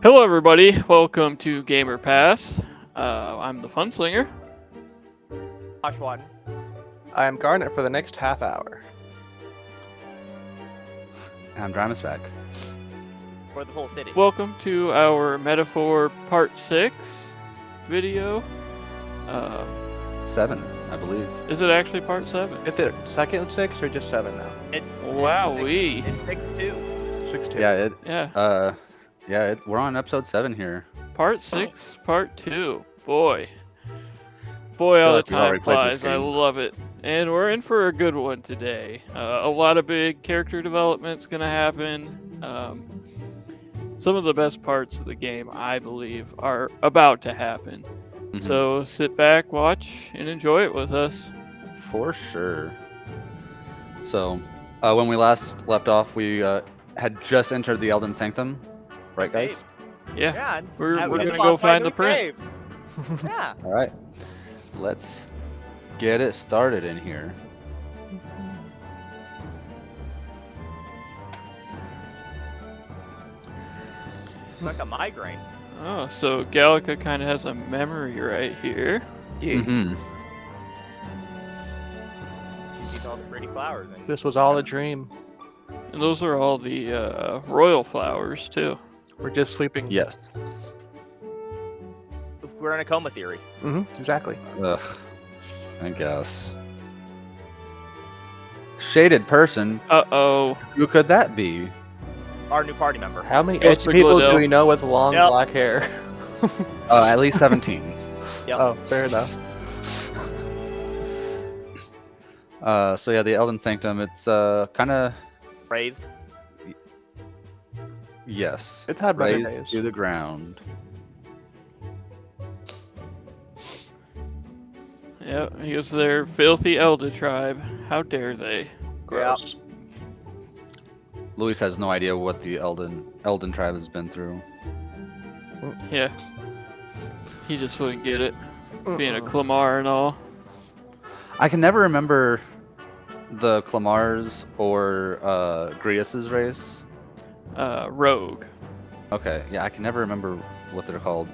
Hello, everybody. Welcome to Gamer Pass. I'm the Funslinger. Watch one. I am Garnet for the next half hour. And I'm Drimus back. For the whole city. Welcome to our Metaphor Part 6 video. 7, I believe. Is it actually Part 7? Is it second 6 or just 7 now? It's Wowee. It's 6-2. 6-2. Yeah. We're on episode 7 here. Part 6, Part 2. Boy, how the like we've time already played this flies. I game. love it. And we're in for a good one today. A lot of big character development's going to happen. Some of the best parts of the game, I believe, are about to happen. Mhm. So sit back, watch, and enjoy it with us. For sure. So, when we last left off, we had just entered the Elden Sanctum. Right, guys? Yeah. Yeah. and We're we gonna did the go boss fight find in the print. game. Yeah. All right. Let's get it started in here. It's like a migraine. Oh, so Gallica kind of has a memory right here. Mm-hmm. She sees all the pretty flowers. And This was all a dream. And those are all the royal flowers, too. We're just sleeping. Yes. We're in a coma theory. Exactly. Ugh. I guess. Shaded person. Uh-oh. Who could that be? Our new party member. How many Ghost edgy of people Gladell. do we know with long Yep. black hair? At least 17. Yep. Oh, fair enough. So yeah, the Elden Sanctum. It's kind of Raised. yes. It's had better Raised days. to the ground. Yeah, he was their filthy Elder tribe. How dare they? Gross. Luis has no idea what the Elden tribe has been through. Yeah. He just wouldn't get it. Being a Clamar and all. I can never remember the Clamars or Grius's race. Rogue. Okay, yeah, I can never remember what they're called.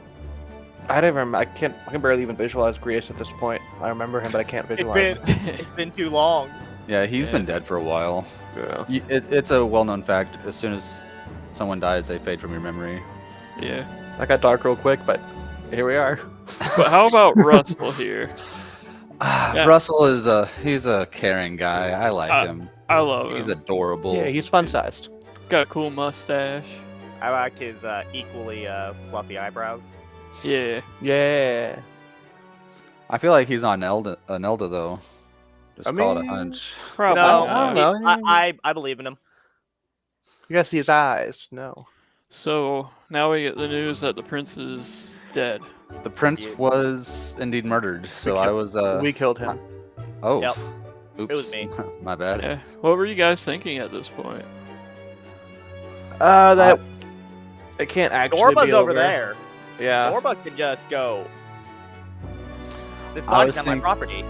I don't remember. I can barely even visualize Grius at this point. I remember him, but I can't visualize him. It's been too long. Yeah, he's Yeah. been dead for a while. Yeah. It's a well-known fact. As soon as someone dies, they fade from your memory. Yeah. I got dark real quick, but here we are. But how about Russell here? Yeah. Russell he's a caring guy. I like him. I love He's him. adorable. Yeah, he's fun-sized. Got a cool mustache. I like his equally fluffy eyebrows. Yeah. Yeah. I feel like he's on Elda though. Just I call it a mean, hunch. Probably. No, I don't know. I believe in him. You gotta see his eyes. No. So now we get the news that the prince is dead. The prince Yeah. was indeed murdered. So I was we killed him. oh. Yep. Oops. It was me. My bad. Yeah. What were you guys thinking at this point? That it can't actually Orba's be over there. Yeah. Orba could just go. This I body's was not my property.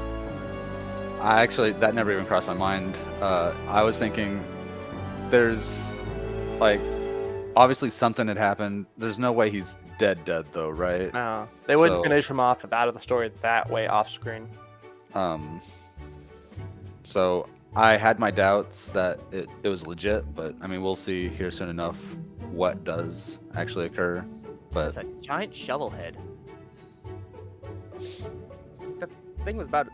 I actually that never even crossed my mind. I was thinking there's like obviously something had happened. There's no way he's dead though, right? No, they wouldn't So- finish him off out of the story that way off screen. So I had my doubts that it was legit, but I mean we'll see here soon enough what does actually occur. But It's a giant shovel head. The thing was about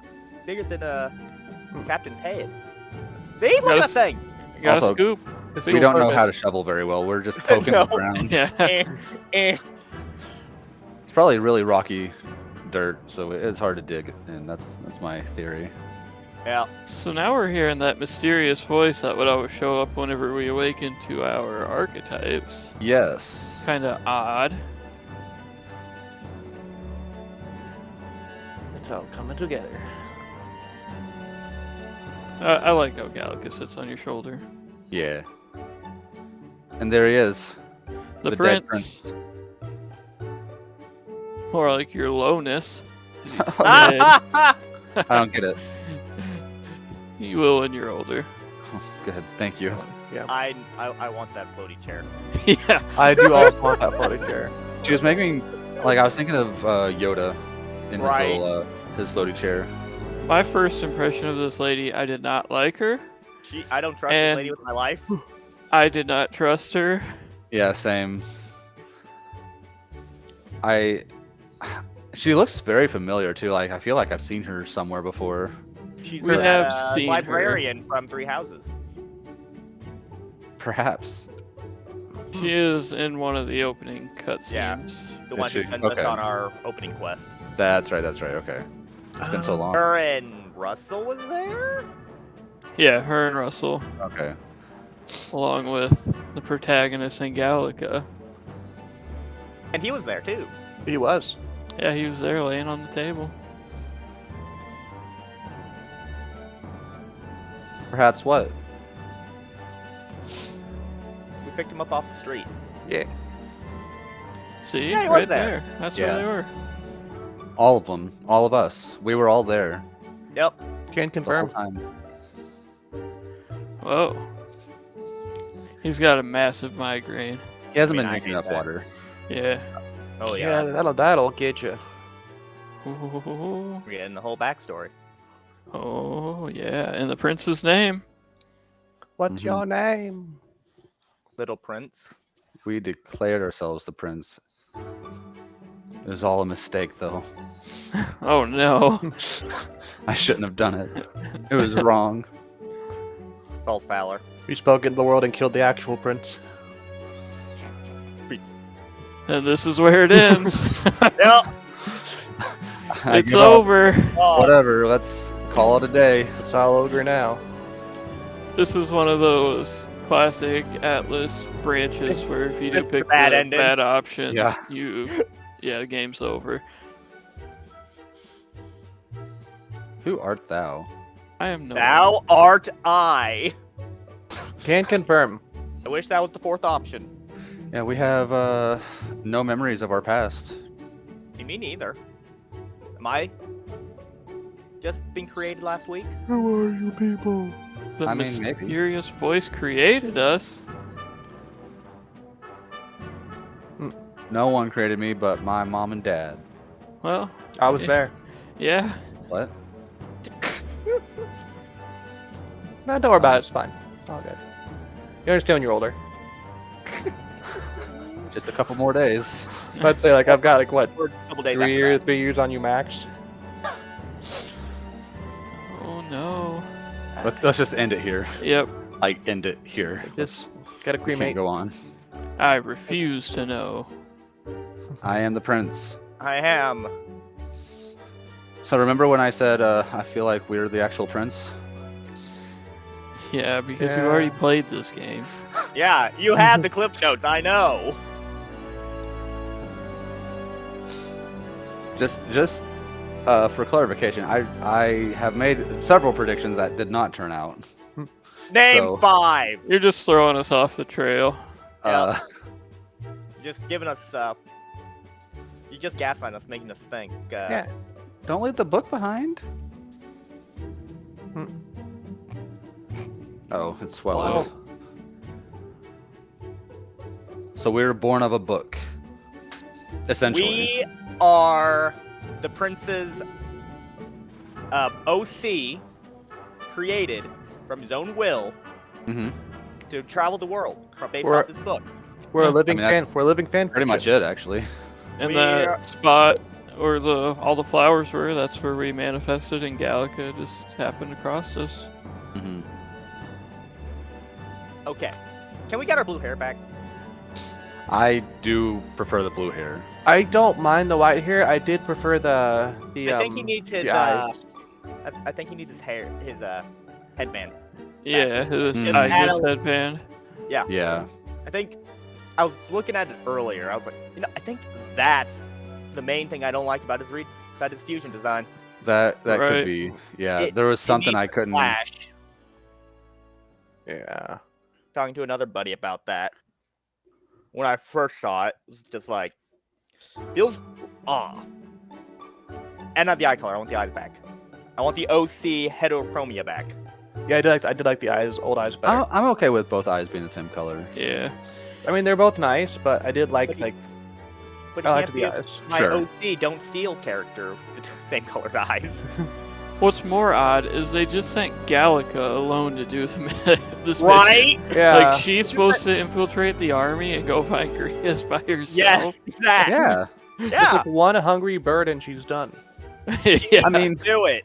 bigger than Captain's head. See, look at that thing. You got a Also, scoop. It's we don't know perfect. how to shovel very well. We're just poking No. the ground. Yeah. Eh. It's probably really rocky dirt, so it's hard to dig, and that's my theory. Yeah. So now we're hearing that mysterious voice that would always show up whenever we awaken to our archetypes. Yes. Kind of odd. It's all coming together. I like how Gallica sits on your shoulder. Yeah. And there he is. The, dead prince. More like your lowness. I don't get it. You will when you're older. Good, thank you. Yeah. I want that floaty chair. Yeah. I do also want that floating chair. She was making, like, I was thinking of Yoda in Right. his floaty chair. My first impression of this lady, I did not like her. I don't trust this lady And- with my life. I did not trust her. Yeah, same. She looks very familiar too. Like I feel like I've seen her somewhere before. She's We that, have seen her. librarian from Three Houses. Perhaps. She is in one of the opening cutscenes. Yeah. The one Is who she? sent us Okay. on our opening quest. That's right. Okay. It's been so long. Her and Russell was there? Yeah, her and Russell, Okay. along with the protagonist in Gallica. And he was there too. He was. Yeah, he was there laying on the table. Perhaps what? We picked him up off the street. Yeah. See, Yeah, he was right there. there. That's Yeah. where they were. All of them. All of us. We were all there Yep. Can the whole confirm. time. Whoa. He's got a massive migraine. He hasn't I mean, been I drinking hate enough that. water. Yeah. Oh yeah. That'll get you. Oh, We're getting the whole backstory. oh yeah. In the prince's name. What's Mhm. your name? Little Prince. We declared ourselves the prince. It was all a mistake, though. Oh no. I shouldn't have done it. It was wrong. False Valor. We spoke into the world and killed the actual prince. And this is where it ends. Yep. I It's give up. over. Oh, Whatever. Let's call it a day. It's all over now. This is one of those classic Atlas branches where if you do It's the pick bad the ending. bad options, Yeah. the game's over. Who art thou? I am no. Thou art I. Can confirm. I wish that was the fourth option. Yeah, we have no memories of our past. Me neither. Am I just been created last week? Who are you people? The I mean, maybe. mysterious voice created us. No one created me but my mom and dad. Well, I was Yeah. there. yeah. What? No, don't worry about it. It's fine. It's all good. You understand when you're older. Just a couple more days. I'd say like I've got like what Or a couple days 3 years on you max. Oh no. Let's just end it here. Yep. Like end it here. Just gotta We can't cremate. go on. I refuse to know. I am the prince. I am. So remember when I said I feel like we're the actual prince? Yeah, because you Yeah. already played this game. Yeah, you had the clip notes. I know. Just for clarification, I have made several predictions that did not turn out. Name So- 5. You're just throwing us off the trail. Uh, Just giving us. You just gaslighting us, making us think. Yeah. don't leave the book behind. Hmm. Oh, it's swelling. Oh. So we were born of a book, essentially. We are the prince's OC, created from his own will hmm to travel the world based We're- off this book. We're a Yeah. living I mean, fan. that's We're a living fan. Pretty much it, actually. And We that are- spot where all the flowers were, that's where we manifested, and Gallica just happened across us. hmm Okay. Can we get our blue hair back? I do prefer the blue hair. I don't mind the white hair. I did prefer the I think he needs his. the eyes. I think he needs his hair, his headband. Yeah, this Just add Igus a- headband. Yeah. I think I was looking at it earlier. I was like, I think that's the main thing I don't like about his fusion design. That Right. could be. Yeah, It- there was it something needs I the couldn't. Flash. Yeah. Talking to another buddy about that. When I first saw it, it was just like feels off. And not the eye color. I want the eyes back. I want the OC heterochromia back. Yeah, I did like the old eyes better. I'm okay with both eyes being the same color. Yeah. I mean, they're both nice, but I did like But I it liked can't the be eyes. my Sure. OC don't steal character with the same colored eyes. What's more odd is they just sent Gallica alone to do this mission. Right? Yeah. Like she's supposed to infiltrate the army and go find Grievous by herself. Yes, that. Yeah. It's Yeah. like one hungry bird and she's done. Yeah. I mean, Do it.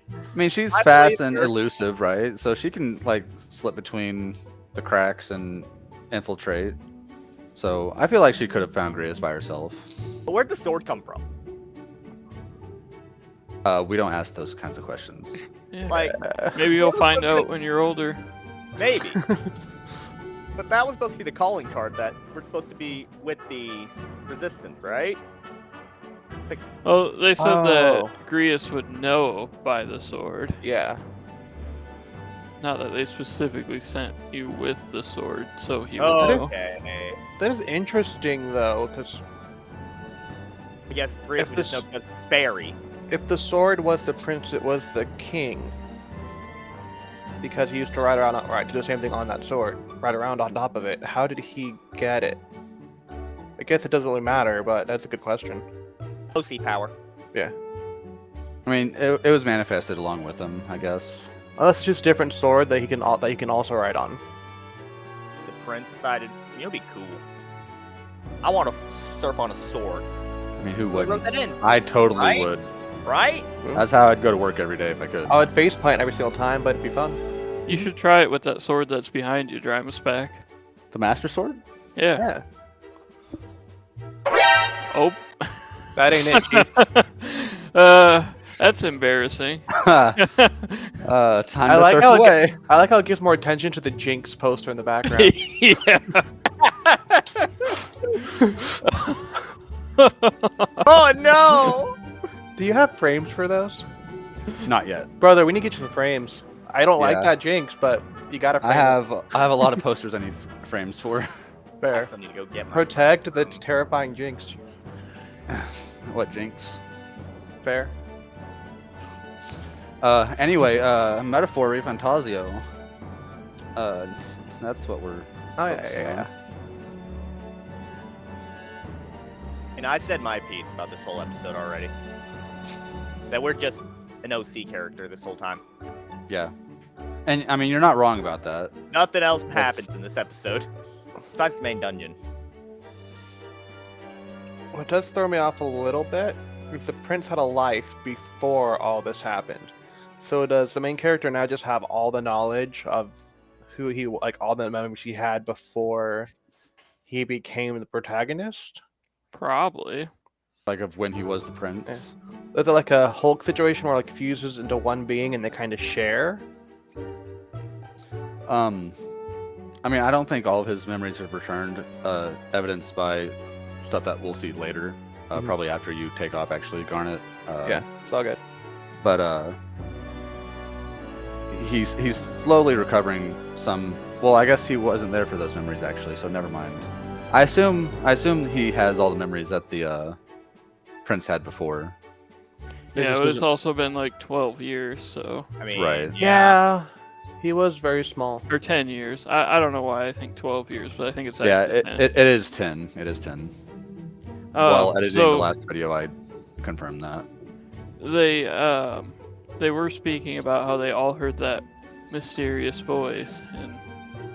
she's I fast believe and her. elusive, right? So she can like slip between the cracks and infiltrate. So I feel like she could have found Grievous by herself. But where'd the sword come from? We don't ask those kinds of questions. Yeah. Like, Maybe you'll What was find the- out when you're older. maybe. But that was supposed to be the calling card that we're supposed to be with the resistance, right? Oh, they said Oh. that Grievous would know by the sword. Yeah. Not that they specifically sent you with the sword, so he would Oh, know. okay. That is interesting though, because I guess Grievous If would just this- know because Barry. if the sword was the prince, it was the king. Because he used to ride around, do the same thing on that sword, ride around on top of it. How did he get it? I guess it doesn't really matter, but that's a good question. OC power. I mean, it was manifested along with him, I guess. Unless it's just different sword that he can also ride on. The prince decided, it'd be cool. I want to surf on a sword. I mean, who Who wrote wouldn't? that in? I totally Right? would. Right? That's how I'd go to work every day if I could. I would faceplant every single time, but it'd be fun. You should try it with that sword that's behind you, Drimus back. The Master Sword? Yeah. Yeah. Oh. That ain't it, Chief. That's embarrassing. Time I to like surf how away. I like how it gives more attention to the Jinx poster in the background. Yeah. Oh no! Do you have frames for those? Not yet. Brother, we need to get you some frames. I don't like Yeah. that Jinx, but you gotta frame I it. have a lot of posters I need frames for. I Fair. still need to go get my. Protect the terrifying Jinx. What jinx? Fair. Anyway, metaphor ReFantazio. That's what we're Oh yeah, focusing yeah, on. yeah. And I said my piece about this whole episode already. That we're just an OC character this whole time. Yeah. And I mean, you're not wrong about that. Nothing else happens in this episode. Besides the main dungeon. What does throw me off a little bit is the prince had a life before all this happened. So does the main character now just have all the knowledge of who he, like all the memories he had before he became the protagonist? Probably. Like of when he was the prince. Is it like a Hulk situation where like fuses into one being and they kind of share? I mean, I don't think all of his memories have returned, evidenced by stuff that we'll see later, Mhm. probably after you take off, actually, Garnet. Yeah, it's all good. But he's slowly recovering some. Well, I guess he wasn't there for those memories actually, so never mind. I assume he has all the memories that the prince had before. It Yeah, just but it's wasn't- also been like 12 years, so. I mean, Right. Yeah, he was very small. Or 10 years. I don't know why I think 12 years, but I think it's Yeah, actually it 10. it is 10. It is 10. Oh, While editing so the last video, I confirmed that. they were speaking about how they all heard that mysterious voice, and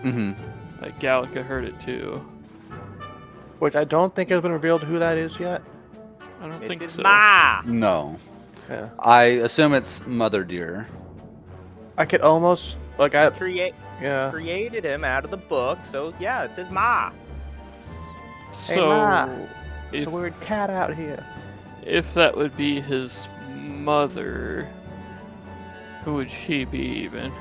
Mm-hmm. like Gallica heard it too. Which I don't think has been revealed who that is yet. I don't It's think his so. ma! No, Yeah. I assume it's Mother Deer. I could almost like yeah. Created him out of the book, so yeah, it's his ma. Hey, So Ma. if, It's a weird cat out here. if that would be his mother, who would she be even?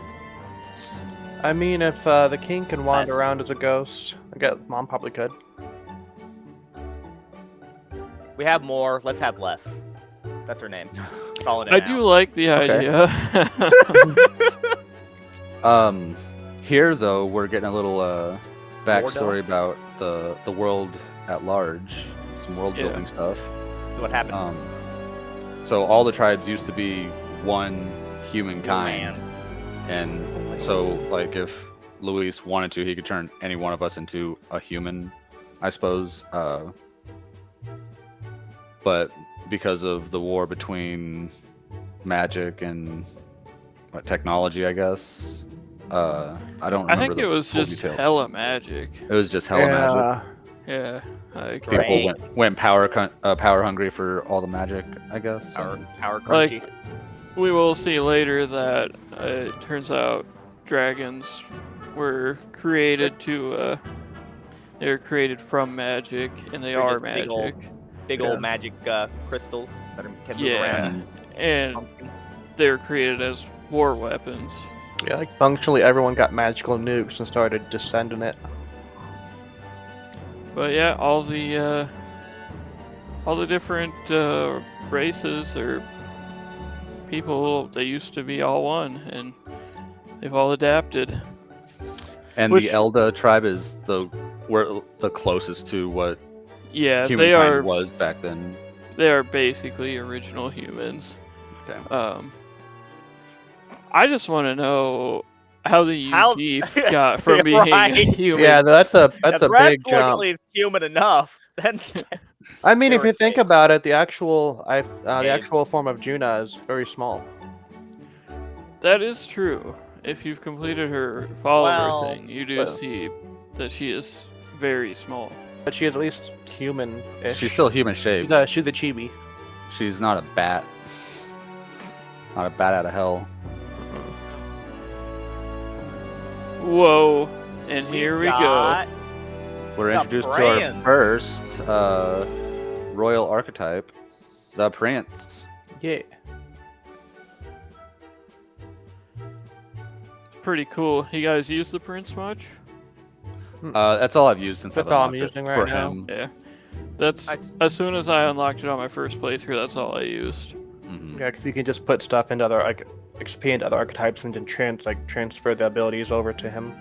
I mean, if the king can wander Best. around as a ghost, I guess mom probably could. We have more, let's have less. That's her name. Calling it I now. do like the Okay. idea. Here though, we're getting a little backstory Mordo? about the world at large, some world Yeah. building stuff. What happened? So all the tribes used to be one humankind, Land. and So, like, if Luis wanted to, he could turn any one of us into a human, I suppose. But because of the war between magic and technology, I guess. I don't remember I think the it was full just detail. hella magic. It was just hella magic. Yeah. Like, Right. People went power hungry for all the magic, I guess. Power, power like crunchy. we will see later that it turns out dragons were created to. They were created from magic, and they They're are just big old- magic. Big Yeah. old magic crystals that can move Yeah, around. and they were created as war weapons. Yeah, like functionally everyone got magical nukes and started descending it. But yeah, all the different races or people, they used to be all one, and they've all adapted. And Which- the Elda tribe is the closest to what Yeah, humankind was back then. they are basically original humans. Okay. I just want to know how the How- UG got from being Right. human. Yeah, that's a If big Red's jump. luckily is human enough, then I mean, if They you were think big. about it, the actual Big. form of Juna is very small. That is true. If you've completed her follower Well, thing, you do well. see that she is very small. But she is at least human-ish. She's still human shaped. She's a chibi. She's not a bat. Not a bat out of hell. Whoa. And here we go. got We're The introduced to our Prince. first royal archetype, the Prince. Yeah. Pretty cool. You guys use the Prince much? That's all I've used since That's I've all I'm unlocked it using right for now. him. Yeah. That's as soon as I unlocked it on my first playthrough, that's all I used. Mhm. Yeah, because you can just put stuff into other, like, expand other archetypes and then transfer the abilities over to him.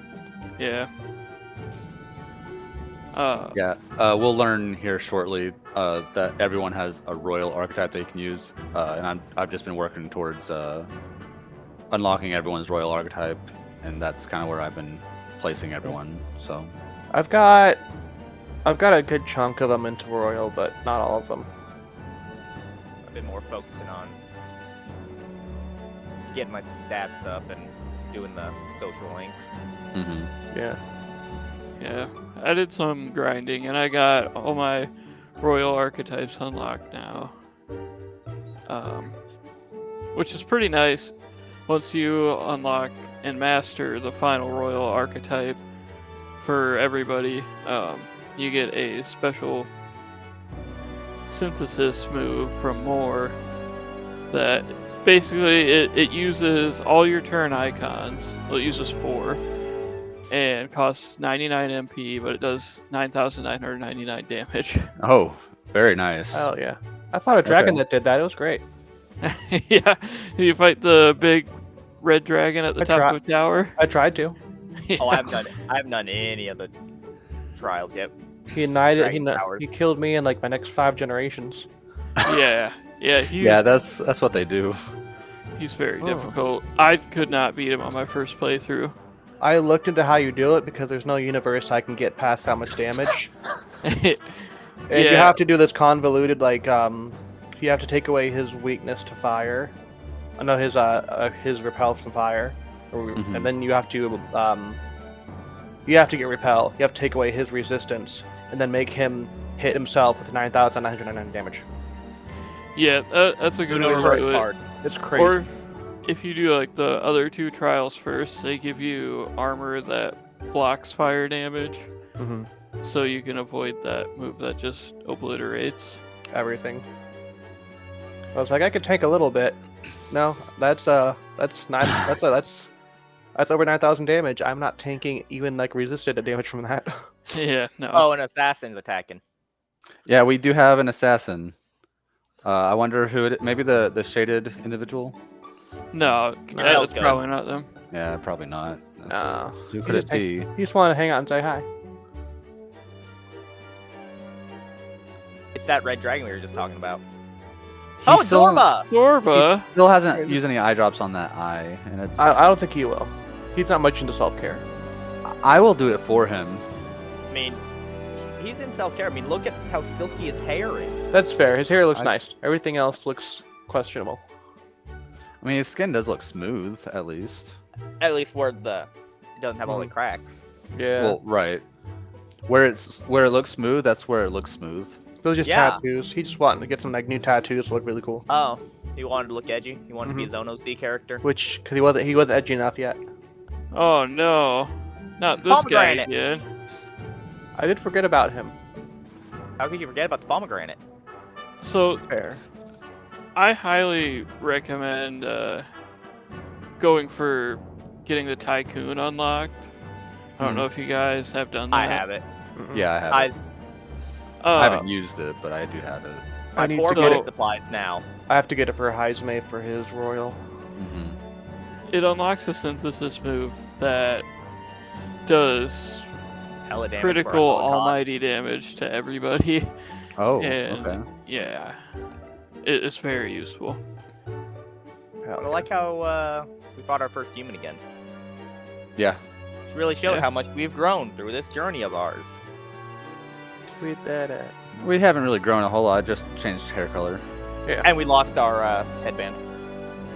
Yeah. Yeah, we'll learn here shortly that everyone has a royal archetype they can use, and I've just been working towards unlocking everyone's royal archetype, and that's kind of where I've been placing everyone. So I've got a good chunk of them into Royal, but not all of them. I've been more focusing on getting my stats up and doing the social links. Yeah. Yeah. I did some grinding and I got all my royal archetypes unlocked now. Which is pretty nice. Once you unlock and master the final royal archetype for everybody, you get a special synthesis move from More that basically it uses all your turn icons. Well, it uses 4 and costs 99 MP, but it does 9,999 damage. Oh, very nice. Oh yeah. I fought a dragon that did that. It was great. Yeah, you fight the big red dragon at the I top try- of a tower. I tried to. Oh, I haven't done any of the trials yet. He ignited. Dragon powers. He killed me in like my next 5 generations. Yeah, he's, Yeah, that's what they do. he's very Oh. difficult. I could not beat him on my first playthrough. I looked into how you do it because there's no universe I can get past that much damage. And you Yeah. have to do this convoluted, like, you have to take away his weakness to fire. No, his repel from fire, Mhm. and then you have to get repel. You have to take away his resistance, and then make him hit himself with 9,999 damage. Yeah, that's a good way Literally to hurt do it. hard. It's crazy. Or if you do like the other 2 trials first, they give you armor that blocks fire damage, Mhm. so you can avoid that move that just obliterates. Everything. I was like, I could tank a little bit. No, that's over 9,000 damage. I'm not tanking even like resisted damage from that. Yeah, no. Oh, an assassin's attacking. Yeah, we do have an assassin. I wonder who it. Maybe the shaded individual. No, that was that's good. probably not them. Yeah, probably not. That's- No. Who could it be? You just want to hang out and say hi. It's that red dragon we were just talking about. He Oh, still- Zorba! Zorba. Still hasn't used any eye drops on that eye, and it's. I don't think you will. He's not much into self-care. I will do it for him. I mean, he's in self-care. I mean, look at how silky his hair is. That's fair. His hair looks nice. Everything else looks questionable. I mean, his skin does look smooth, at least. At least where it doesn't have all the cracks. Yeah. Well, right. Where it looks smooth, that's where it looks smooth. Those are just Yeah. tattoos. He just wanted to get some like new tattoos to look really cool. Oh, he wanted to look edgy. He wanted to be his own OC character. Which, because he wasn't edgy enough yet. Oh no, not this guy Pomegranate. again. I did forget about him. How could you forget about the pomegranate? So Fair. I highly recommend going for getting the Tycoon unlocked. I don't know if you guys have done that. I have it. Yeah, I have it. I haven't used it, but I do have it. I My need poor to bit get of it. supplies now. I have to get it for Heismay for his royal. It unlocks a synthesis move that does Hella damage critical for a low cost. almighty damage to everybody. Oh, And okay. yeah, it's very useful. I like how we fought our first human again. Yeah. It's really showed Yeah. how much we've grown through this journey of ours. Tweet that at. We haven't really grown a whole lot, just changed hair color. And we lost our headband.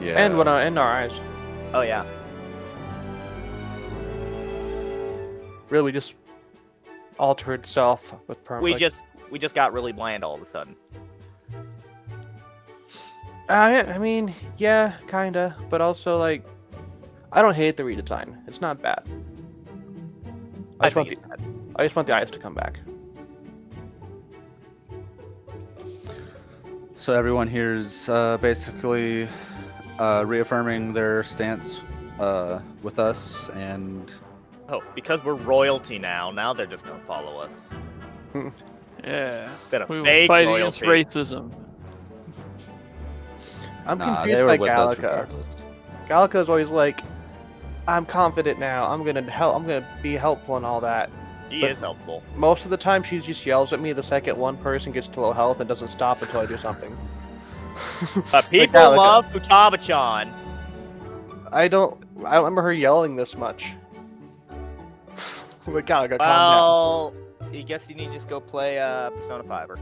Yeah. And what in our eyes. Oh yeah. Really, we just altered self with perm. We just got really bland all of a sudden. I mean, yeah, kinda, but also like, I don't hate the redesign. It's not bad. I just want the eyes to come back. So everyone here's basically reaffirming their stance with us, and Oh, because we're royalty now. Now they're just gonna follow us. Yeah, Bit of we will fake fight royalty. against racism. I'm nah, confused they were by with us Gallica. regardless. Gallica's always like, I'm confident now. I'm gonna help. I'm gonna be helpful and all that. He But- is helpful. Most of the time, she just yells at me the second one person gets to low health and doesn't stop until I do something. But people Gallica. love Futaba-chan. I don't remember her yelling this much. But Gallica, calm Well, I guess you need to just go play Persona 5. down.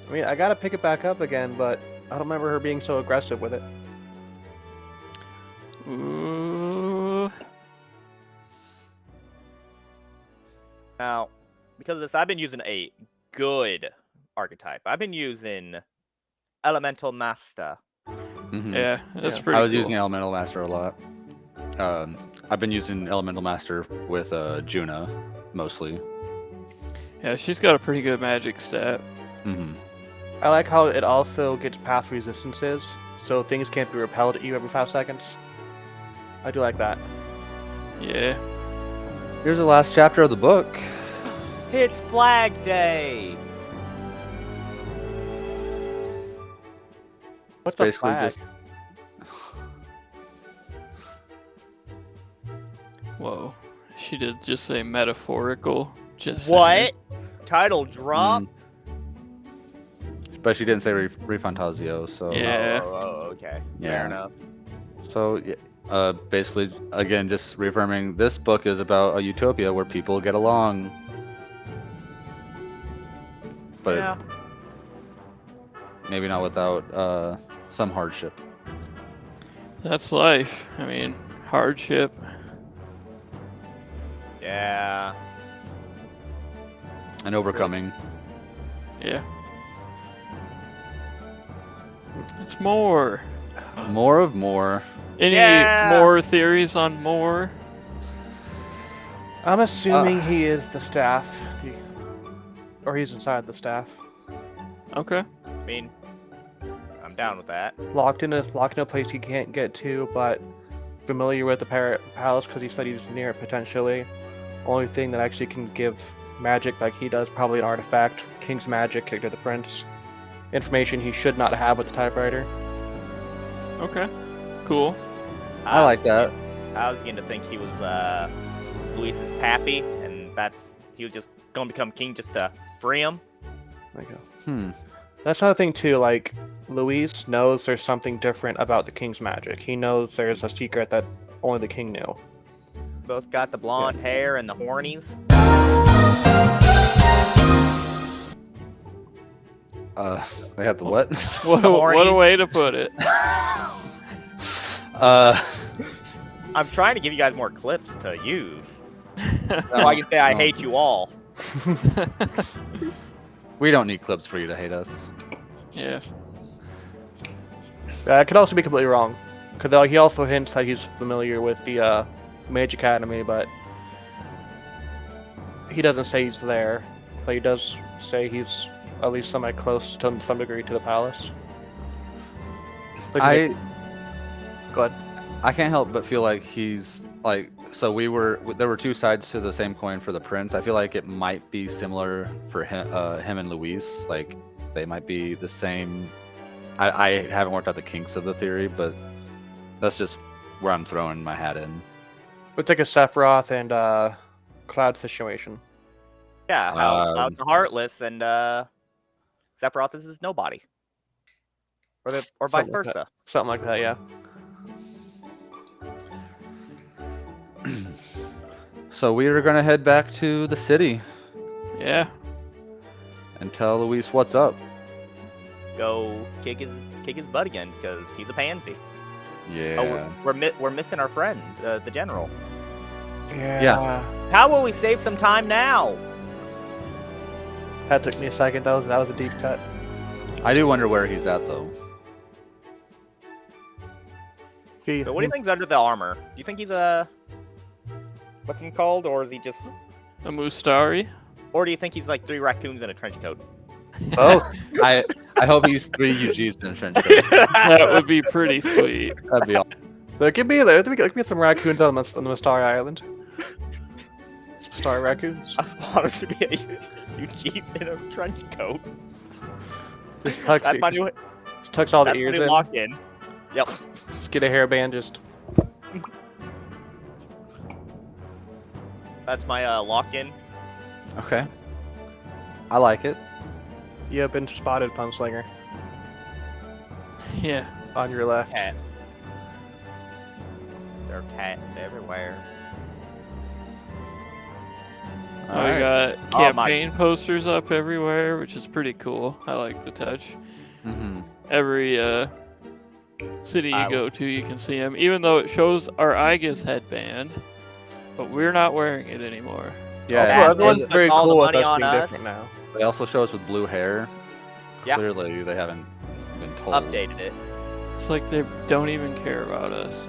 I mean, I gotta pick it back up again, but I don't remember her being so aggressive with it. Ooh. Now, because of this, I've been using a good archetype. I've been using Elemental Master. Mhm. Yeah, that's Yeah. pretty I was cool. using Elemental Master a lot. I've been using Elemental Master with Juna mostly. Yeah, she's got a pretty good magic stat. Hmm I like how it also gets past resistances, so things can't be repelled at you every 5 seconds. I do like that. Yeah. Here's the last chapter of the book. It's Flag Day. What's It's basically the flag? just Whoa. She did just say metaphorical. Just What? saying. Title drop? But she didn't say ReFantazio, so Yeah. Oh, okay. Yeah. Fair enough. So basically, again, just reaffirming this book is about a utopia where people get along. But Yeah. maybe not without some hardship. That's life. I mean, hardship. Yeah. And overcoming. Yeah. It's more. More of more. Any Yeah. more theories on more? I'm assuming he is the staff, or he's inside the staff, Okay. I mean, I'm down with that. locked in a place he can't get to, but familiar with the palace because he said he's near it potentially. Only thing that actually can give magic like he does, probably an artifact, King's Magic, kicked to the prince. Information he should not have with the typewriter. Okay. Cool. I like that. I was beginning to think he was Luis's pappy, and he was just gonna become king just to free him. There you go. Hmm. That's another thing too, like, Luis knows there's something different about the King's Magic. He knows there's a secret that only the king knew. Both got the blonde hair and the hornies. They have the what? What a way to put it. I'm trying to give you guys more clips to use. So I can say I hate you all. We don't need clips for you to hate us. Yeah. I could also be completely wrong, because he also hints that he's familiar with the Mage Academy, but he doesn't say he's there. But he does say he's at least semi-close to some degree to the palace. Go ahead. I can't help but feel like he's like, so there were two sides to the same coin for the prince. I feel like it might be similar for him and Luis. Like they might be the same. I haven't worked out the kinks of the theory, but that's just where I'm throwing my hat in. It's like a Sephiroth and Cloud situation. Yeah, how Cloud's heartless and Sephiroth is his nobody. Or vice versa. Something like that, yeah. So we are gonna head back to the city Yeah. and tell Luis what's up. Go kick his butt again because he's a pansy. Yeah. Oh, we're missing our friend, the general. Yeah. How will we save some time now? That took me a second. That was a deep cut. I do wonder where he's at though. So what do you think's under the armor? Do you think he's a what's him called, or is he just? A Mustari. Or do you think he's like 3 raccoons in a trench coat? Oh, I hope he's 3 UGs in a trench coat. That would be pretty sweet. That'd be awesome. there could be some raccoons on the Mustari Island. Some Mustari raccoons. I want him to be a Eugene in a trench coat. Just tucks, That's my new. just tucks all the That's my ears new in. lock in. Yep. Just get a hairband. Just That's my lock in. Okay. I like it. you have been spotted, Punslinger, Yeah. on your left. Cat. There are cats everywhere. We Alright. got Oh, my- campaign posters up everywhere, which is pretty cool. I like the touch. Mm-hmm. Every city you go to, you can see them, even though it shows our Aegis headband, but we're not wearing it anymore. Yeah. Okay. Well, everyone's Put very all the cool with money us on being us. different now. They also show us with blue hair. Yeah. Clearly, they haven't been told. Updated it. It's like they don't even care about us.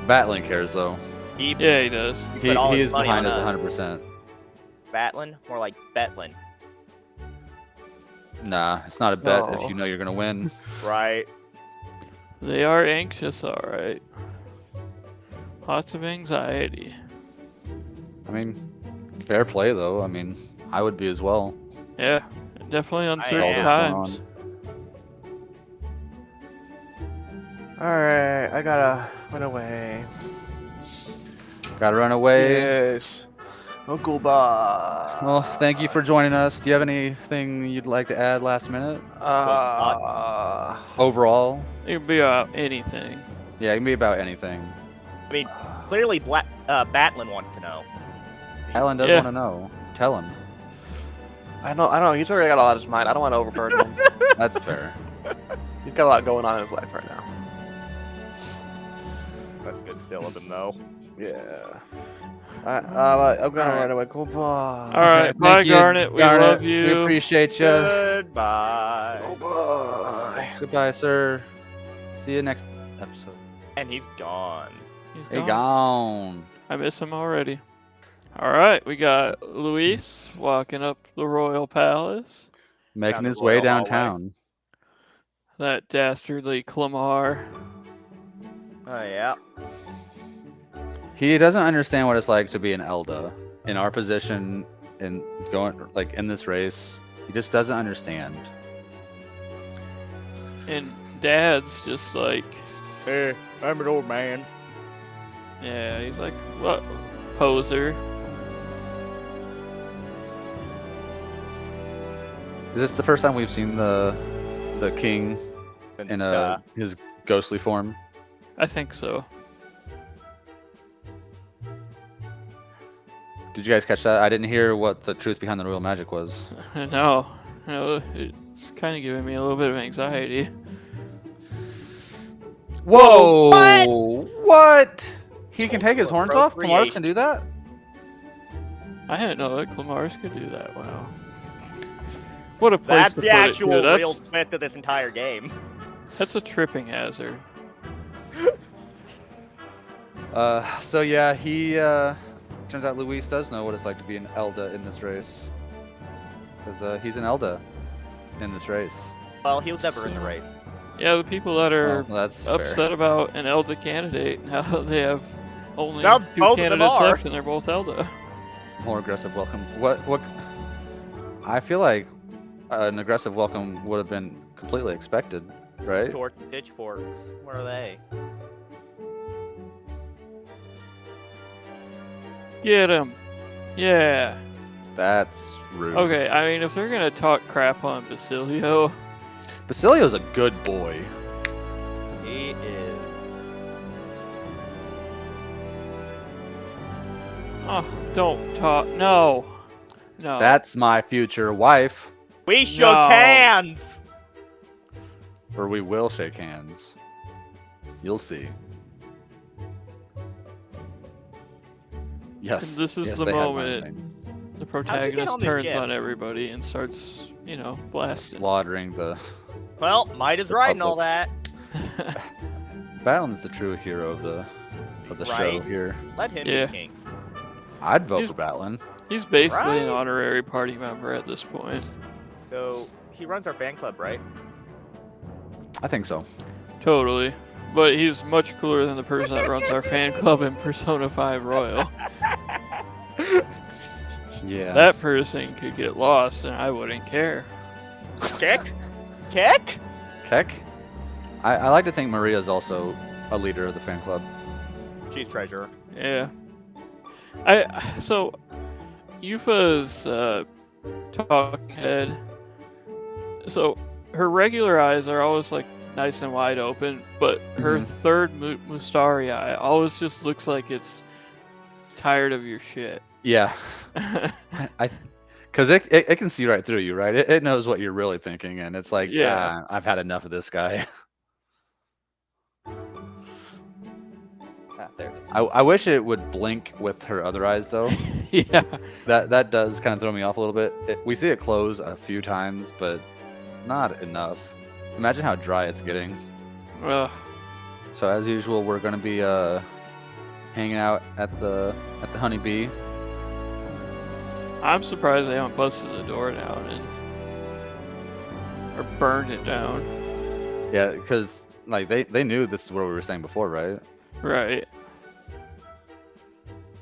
Batlin cares though. He Yeah, he does. put He all his is money behind on us 100%. Batlin, more like Betlin. Nah, it's not a bet if No. you know you're gonna win. Right. They are anxious, all right. Lots of anxiety. I mean, fair play though. I mean, I would be as well. Yeah, definitely I uncertain am. times. Alright, I gotta run away. Gotta run away. Yes. Oh, goodbye. Well, thank you for joining us. Do you have anything you'd like to add last minute? Overall? It could be about anything. Yeah, it can be about anything. I mean, clearly Batlin wants to know. Alan does Yeah. want to know. Tell him. I don't know. He's already got a lot on his mind. I don't want to overburden him. That's fair. He's got a lot going on in his life right now. That's good still of him though. Yeah. I'm gonna run away. Goodbye. All right, Okay, bye, thank you, Garnet. We love you. We appreciate you. Goodbye. Goodbye. Goodbye, sir. See you next episode. And he's gone. He's Hey, gone. gone. I miss him already. All right, we got Luis walking up the royal palace. Making Down the his way royal hallway. downtown. That dastardly Clamar. Oh yeah. He doesn't understand what it's like to be an Elda in our position in going like in this race. He just doesn't understand. And Dad's just like, Hey, I'm an old man. yeah, he's like, what? Poser. Is this the first time we've seen the king Since, in his ghostly form? I think so. Did you guys catch that? I didn't hear what the truth behind the royal magic was. No, it's kind of giving me a little bit of anxiety. Whoa! What? He can take his horns off? Clemaris Appropriation. can do that? I didn't know that Clemaris could do that. Wow. What a place That's to the put actual it, too. real twist of this entire game. That's a tripping hazard. So yeah, he turns out Luis does know what it's like to be an Elda in this race. Because he's an Elda in this race. Well, he was never in the race. Yeah, the people that are Well, that's upset fair. about an Elda candidate, now they have only Well, 2 both of them candidates are. left, and they're both Elda. More aggressive welcome. What? I feel like an aggressive welcome would have been completely expected, right? Torch pitchforks. Where are they? Get him. Yeah. That's rude. Okay, I mean, if they're gonna talk crap on Basilio, Basilio's a good boy. He is. oh, don't talk. No. No. That's my future wife. We shook No. hands! Or we will shake hands. You'll see. Yes. This is yes, the they had my moment thing. the How'd you get protagonist on this turns ship? on everybody and starts, blasting. Slaughtering the. Well, might is right and all that. Balin's the true hero of the show Right. here. Let him Yeah. be king. I'd vote He's- for Batlin. He's basically an Right. honorary party member at this point. So, he runs our fan club, right? I think so. Totally. But he's much cooler than the person that runs our fan club in Persona 5 Royal. Yeah. That person could get lost and I wouldn't care. Kick? Kick? Keck? I like to think Maria's also a leader of the fan club. She's treasurer. Yeah. So Yufa's talking head. So her regular eyes are always like nice and wide open, but her Mhm. third Mustari eye always just looks like it's tired of your shit. Yeah. Because it can see right through you, right? It knows what you're really thinking, and it's like, Yeah. I've had enough of this guy. Ah, there it is. I wish it would blink with her other eyes, though. Yeah. That does kind of throw me off a little bit. We see it close a few times, but not enough. Imagine how dry it's getting. Ugh. So as usual, we're gonna be hanging out at the Honeybee. I'm surprised they haven't busted the door down or burned it down. Yeah, because like they knew this is what we were saying before, right? Right.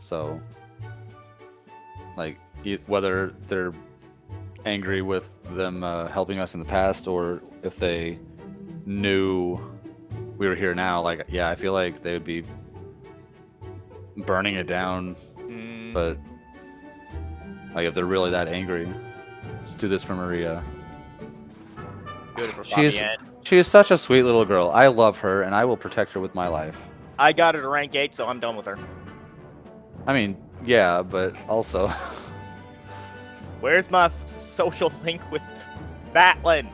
So like whether they're angry with them helping us in the past, or if they knew we were here now, like yeah, I feel like they would be burning it down. Mm, But like if they're really that angry, just do this for Maria. good for She is Fabienne. she is such a sweet little girl. I love her, and I will protect her with my life. I got her to rank 8, so I'm done with her. I mean, yeah, but also Where's my social link with Batlin?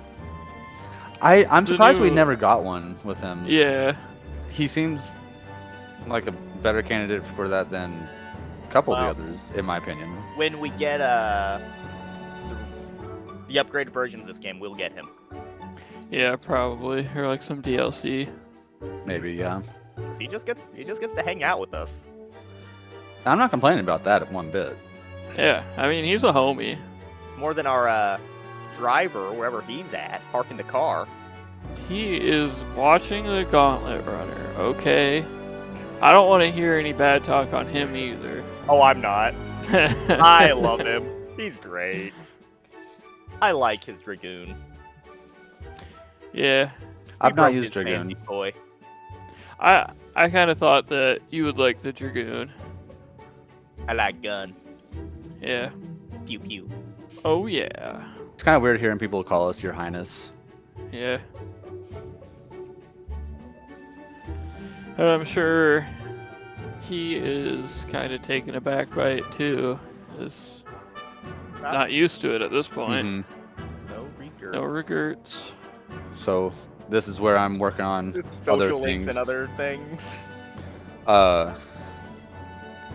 I'm The surprised we new- never got one with him. Yeah. He seems like a better candidate for that than a couple Wow. of the others, in my opinion. When we get the upgraded version of this game, we'll get him. Yeah, probably. Or like some DLC. Maybe, yeah. 'Cause he just gets to hang out with us. I'm not complaining about that one bit. Yeah. I mean, he's a homie. More than our driver, wherever he's at, parking the car. He is watching the Gauntlet Runner, okay? I don't want to hear any bad talk on him either. Oh, I'm not. I love him. He's great. I like his Dragoon. Yeah. I've He not broke used his fancy Dragoon. toy. I kind of thought that you would like the Dragoon. I like gun. Yeah. Pew pew. Oh, yeah. It's kind of weird hearing people call us Your Highness. Yeah. And I'm sure he is kind of taken aback by it too. is Ah, not used to it at this point. Mhm. No regrets. No regrets. So this is where I'm working on other Social links things. and other things.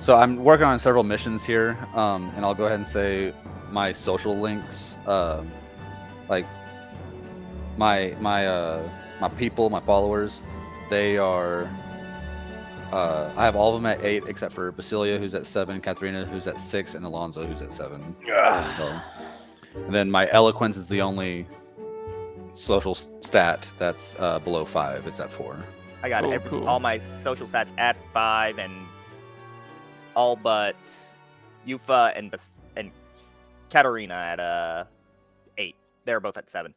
So I'm working on several missions here, and I'll go ahead and say my social links, like my people, my followers, they are. I have all of them at 8 except for Basilia, who's at 7, Katharina, who's at 6, and Alonso, who's at 7. So, and then my eloquence is the only social stat that's below 5. It's at 4. I got Cool. all my social stats at 5, and all but Yufa and Katarina at 8. They're both at 7.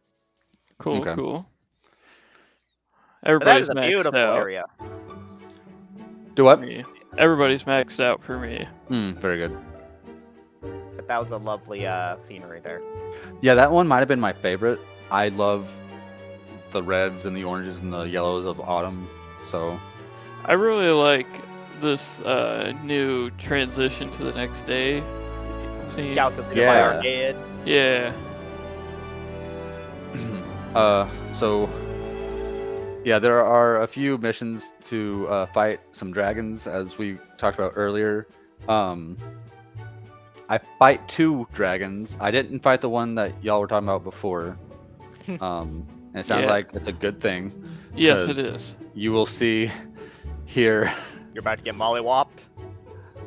Cool, Okay. cool. But that Everybody's is a maxed beautiful out. area. Do for what? me. Everybody's maxed out for me. Very good. But that was a lovely scenery there. Yeah, that one might have been my favorite. I love the reds and the oranges and the yellows of autumn. So I really like this new transition to the next day scene. Scout the Yeah. arcade. Yeah. So yeah, there are a few missions to fight some dragons, as we talked about earlier. I fight 2 dragons. I didn't fight the one that y'all were talking about before. And it sounds Yeah. like it's a good thing. Yes, it 'Cause is. You will see here. You're about to get mollywopped.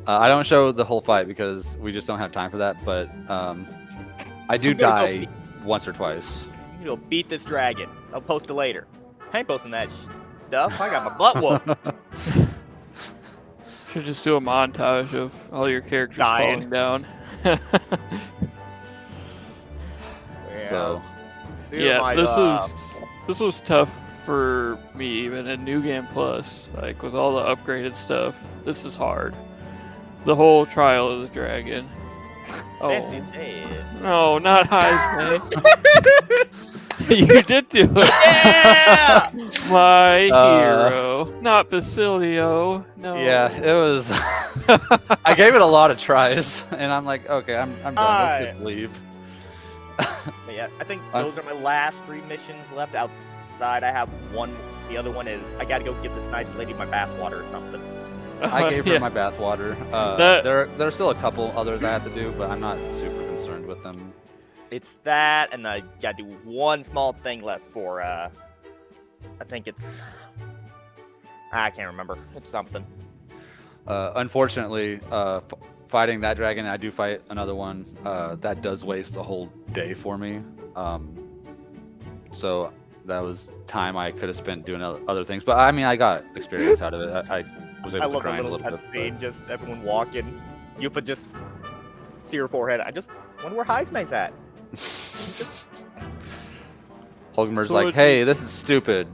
I don't show the whole fight because we just don't have time for that. But I do I'm gonna go die once or twice. You know, beat this dragon. I'll post it later. I ain't posting that stuff. I got my butt whooped. Should just do a montage of all your characters Dying. falling down. So Do Yeah, my this was tough for me even in New Game Plus. Like with all the upgraded stuff, this is hard. The whole Trial of the Dragon. Fancy Oh dead. no, not Heisman. You did do it. Yeah! My hero, not Basilio. No. yeah, it was. I gave it a lot of tries, and I'm like, okay, I'm done. Let's just leave. But yeah, I think those are my last 3 missions left outside. I have one. The other one is I gotta go get this nice lady my bathwater or something. I gave her Yeah. my bathwater. That- There are still a couple others I have to do, but I'm not super concerned with them. It's that, and I gotta do one small thing left for I think it's I can't remember. It's something. Unfortunately, fighting that dragon, I do fight another one. That does waste a whole day for me. So that was time I could have spent doing other things. But I mean, I got experience out of it. I was I able to love the grind a little little bit. cutscene, just everyone walking. Yufa just see her forehead. I just wonder where Heisman's at. Holgmer's So like, what'd "Hey, this is stupid.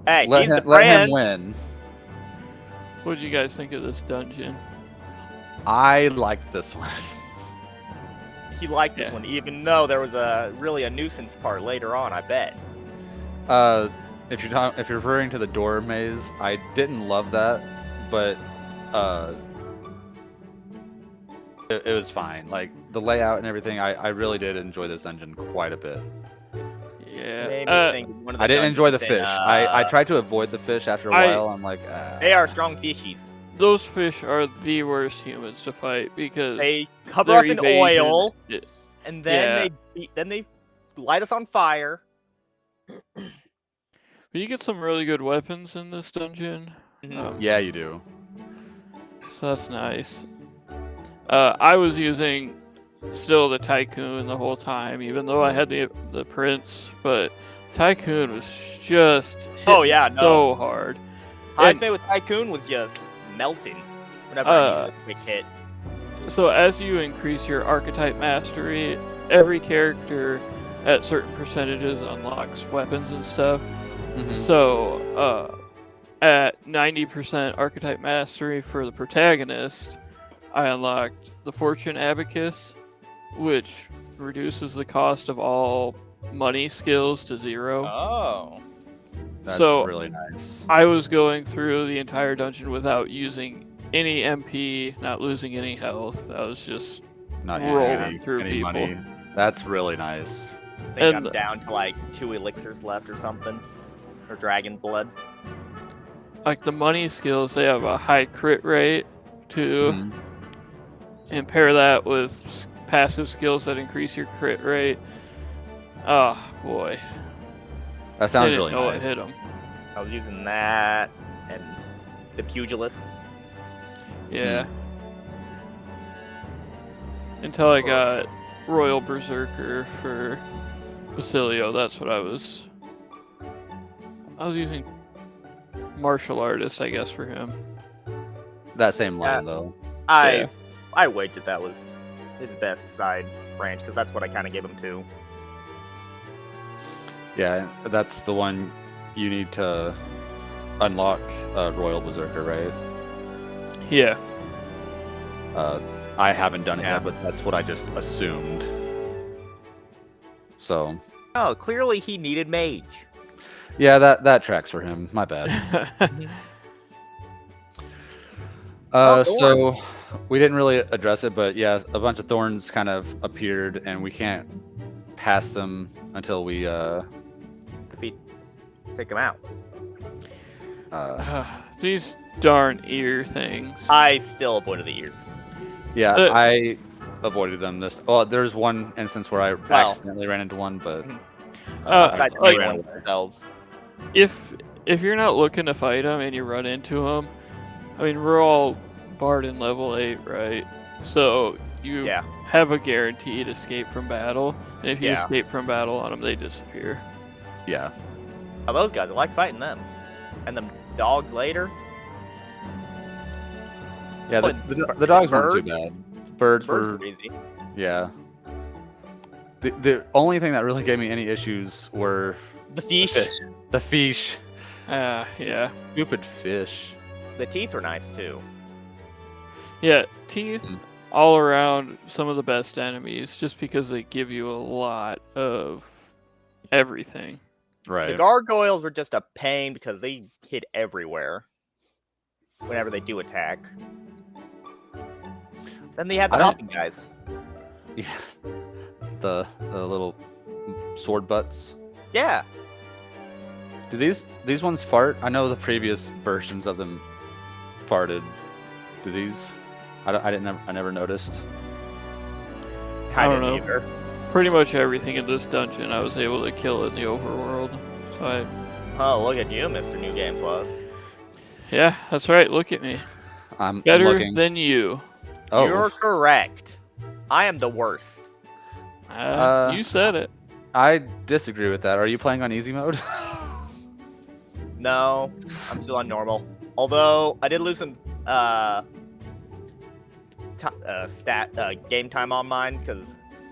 Hey, Let he's him, the let him friend. win." What did you guys think of this dungeon? I liked this one. He liked this Yeah. one, even though there was really a nuisance part later on. I bet. If you're referring to the door maze, I didn't love that, but it was fine. Like the layout and everything, I really did enjoy this dungeon quite a bit. Yeah. Made me think of one of the I didn't enjoy the dungeons in, fish. I tried to avoid the fish after a I- while. I'm like, They are strong fishies. Those fish are the worst humans to fight because They cover their us in evasion- oil, Yeah. and then they light us on fire. But you get some really good weapons in this dungeon. Mhm. yeah, you do. So that's nice. I was using still the Tycoon the whole time, even though I had the Prince, but Tycoon was just Oh, hitting yeah, no. so hard. Heisman with Tycoon was just melting whenever I needed a quick hit. So as you increase your archetype mastery, every character at certain percentages unlocks weapons and stuff. Mhm. So at 90% archetype mastery for the protagonist, I unlocked the Fortune Abacus, which reduces the cost of all money skills to 0. Oh. That's So- really nice. I was going through the entire dungeon without using any MP, not losing any health. I was just not rolling using through any people. money. That's really nice. I think And- I'm down to like 2 elixirs left or something. Or dragon blood. Like the money skills, they have a high crit rate too, Mhm. and pair that with passive skills that increase your crit rate. Oh boy, That they sounds didn't really know what nice. hit them. I was using that and the pugilist. Yeah. Until I got Royal Berserker for Basilio, that's what I was using martial artist, I guess, for him. That same line though. I wagered that was his best side branch because that's what I kind of gave him to. Yeah, that's the one you need to unlock Royal Berserker, right? Yeah. I haven't done it Yeah. yet, but that's what I just assumed. So, Oh, clearly he needed mage. yeah, that tracks for him. My bad. Oh, So we didn't really address it, but yeah, a bunch of thorns kind of appeared, and we can't pass them until we Take him out. These darn ear things. I still avoided the ears. yeah, Uh, I avoided them. There's one instance where I accidentally ran into one, but Outside the like- main ones themselves. if you're not looking to fight them and you run into them, I mean, we're all barred in level 8, right? So you Yeah. have a guaranteed escape from battle, and if you Yeah. escape from battle on them, they disappear. yeah, Oh, those guys, I like fighting them. And them dogs later. yeah. But The dogs weren't too birds? bad. Birds Birds were were easy. yeah. The only thing that really gave me any issues were The fish. the fish. Yeah. Stupid fish. The teeth were nice too. Yeah, teeth Mm. all around some of the best enemies just because they give you a lot of everything. The Right. gargoyles were just a pain because they hit everywhere whenever they do attack. Then they had the I don't- hopping guys. Yeah. The little sword butts. Yeah. Do these ones fart? I know the previous versions of them farted. Do these? I never noticed. Kind don't of know. neither. Pretty much everything in this dungeon I was able to kill in the overworld. So Oh, look at you, Mr. New Game Plus. yeah, that's right. Look at me. I'm Better looking. than you. Oh, You're correct. I am the worst. You said it. I disagree with that. Are you playing on easy mode? No, I'm still on normal. Although I did lose some game time on mine because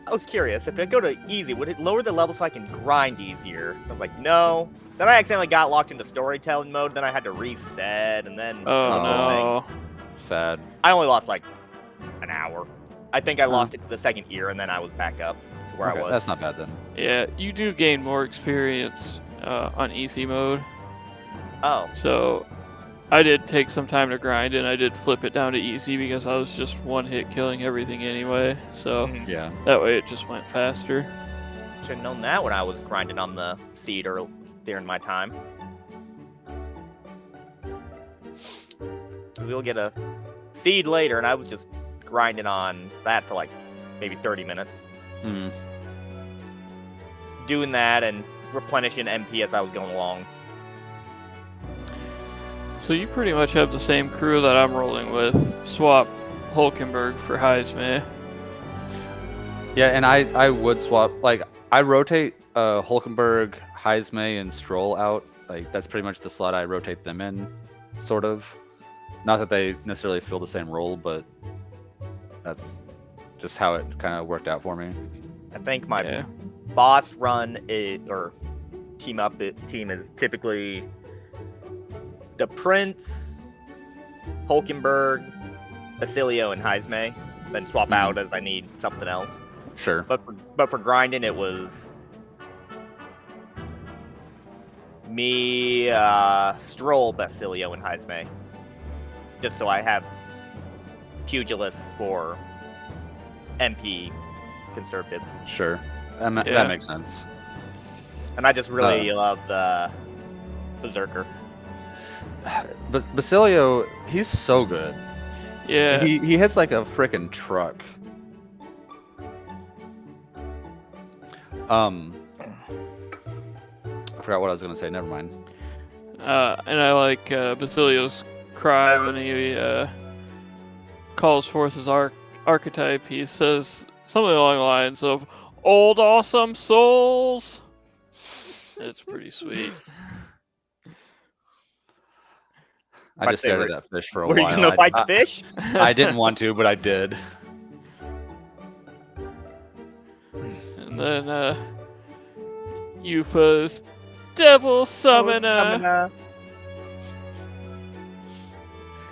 I was curious if I go to easy, would it lower the level so I can grind easier? I was like, no. Then I accidentally got locked into storytelling mode. Then I had to reset, and then Oh it was a whole thing. no. Sad. I only lost like an hour. I think I lost it to the second year, and then I was back up to where Okay, I was. that's not bad then. Yeah, you do gain more experience on easy mode. Oh, So I did take some time to grind, and I did flip it down to easy because I was just one hit killing everything anyway. So mhm. Yeah. that way it just went faster. Should have known that when I was grinding on the seed or during my time. We'll get a seed later, and I was just grinding on that for like maybe 30 minutes. Mm. Doing that and replenishing MP as I was going along. So you pretty much have the same crew that I'm rolling with. Swap Hulkenberg for Heisman. Yeah, and I would swap, like, I rotate Hulkenberg, Heisme, and Stroll out. Like, that's pretty much the slot I rotate them in, sort of. Not that they necessarily fill the same role, but that's just how it kind of worked out for me. I think my Yeah. boss run or team is typically the Prince, Hulkenberg, Basilio, and Heisme. Then swap out as I need something else. Sure. But for grinding, it was me, Stroll, Basilio, and Heisme. Just so I have pugilists for MP conservatives. Sure, Yeah. that makes sense. And I just really love the Berserker. But Basilio, he's so good. Yeah. He hits like a freaking truck. I forgot what I was gonna say. Never mind. And I like Basilio's cry when he calls forth his archetype. He says something along the lines of "Old awesome souls." It's pretty sweet. I just stared at that fish for a Were while. you gonna fight the fish? I didn't want to, but I did. And then Yufa's Devil Summoner. Can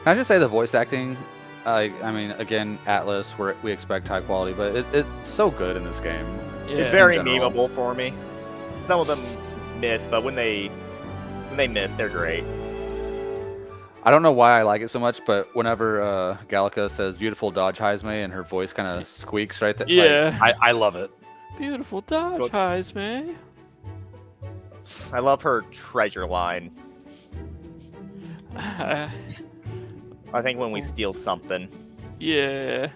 I just say the voice acting? I mean, again, Atlas, we expect high quality, but it's so good in this game. Yeah. It's very in general. memeable for me. Some of them miss, but when they miss, they're great. I don't know why I like it so much, but whenever Gallica says "beautiful Dodge Heisme" and her voice kind of squeaks right there, Yeah. I love it. Beautiful Dodge Good. Heisme. I love her treasure line. I think when we steal something. Yeah.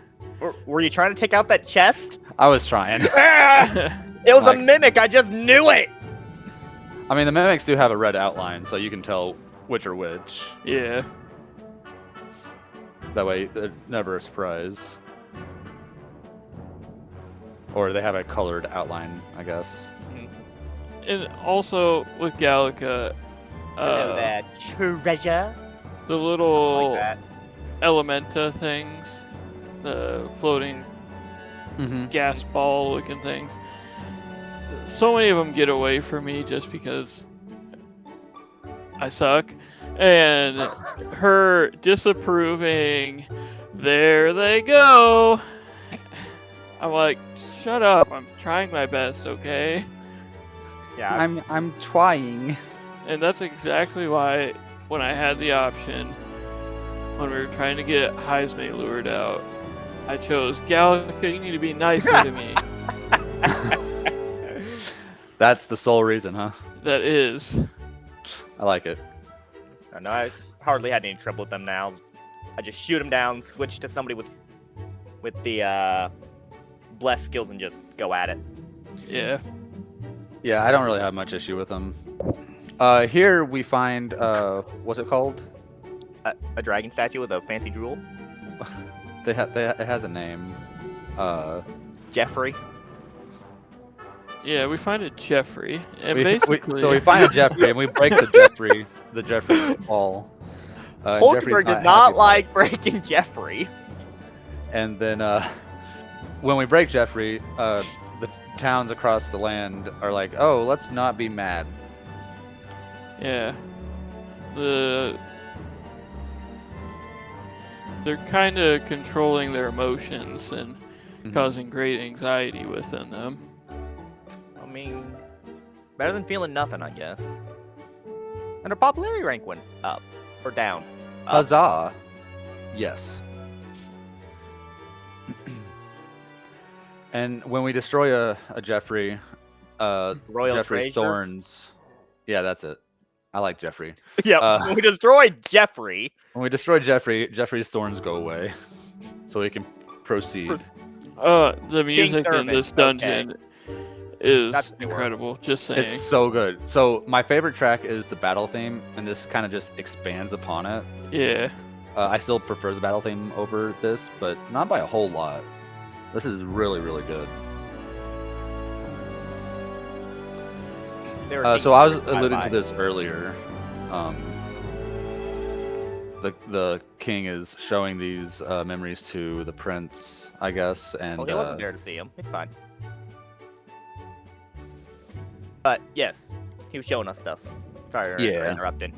Were you trying to take out that chest? I was trying. It was a mimic. I just knew it. I mean, the mimics do have a red outline, so you can tell which are which. Yeah. That way, they're never a surprise. Or they have a colored outline, I guess. And also with Gallica, Hello there, treasure. the little Like that. Elementa things, the floating gas ball looking things. So many of them get away from me just because I suck. And her disapproving, there they go. I'm like, shut up. I'm trying my best, okay? Yeah. I'm trying. And that's exactly why when I had the option, when we were trying to get Heisme lured out, I chose Gallica, you need to be nicer to me. That's the sole reason, huh? That is. I like it. I know I hardly had any trouble with them now. I just shoot them down, switch to somebody with the bless skills, and just go at it. Yeah. Yeah, I don't really have much issue with them. Here we find, what's it called? A dragon statue with a fancy jewel. It has a name. Jeffrey. Yeah, we find a Jeffrey, and So we find a Jeffrey, and we break the Jeffrey ball. Hulkenberg did not like breaking Jeffrey. And then when we break Jeffrey, the towns across the land are like, "Oh, let's not be mad." Yeah. They're kind of controlling their emotions and causing great anxiety within them. I mean, better than feeling nothing, I guess. And her popularity rank went up or down. Up. Huzzah! Yes. And when we destroy a Jeffrey, Royal Jeffrey's Treasure? thorns. Yeah, that's it. I like Jeffrey. Yeah, when we destroyed Jeffrey. When we destroy Jeffrey, Jeffrey's thorns go away, so we can proceed. The music in Thurman, this dungeon is That's the word. incredible. Just saying. It's so good. So my favorite track is the battle theme, and this kind of just expands upon it. Yeah. I still prefer the battle theme over this, but not by a whole lot. This is really, really good. So I was alluding to this earlier. The king is showing these memories to the prince, I guess, and Well, he wasn't there to see him. It's fine. But yes, he was showing us stuff. Sorry for interrupting.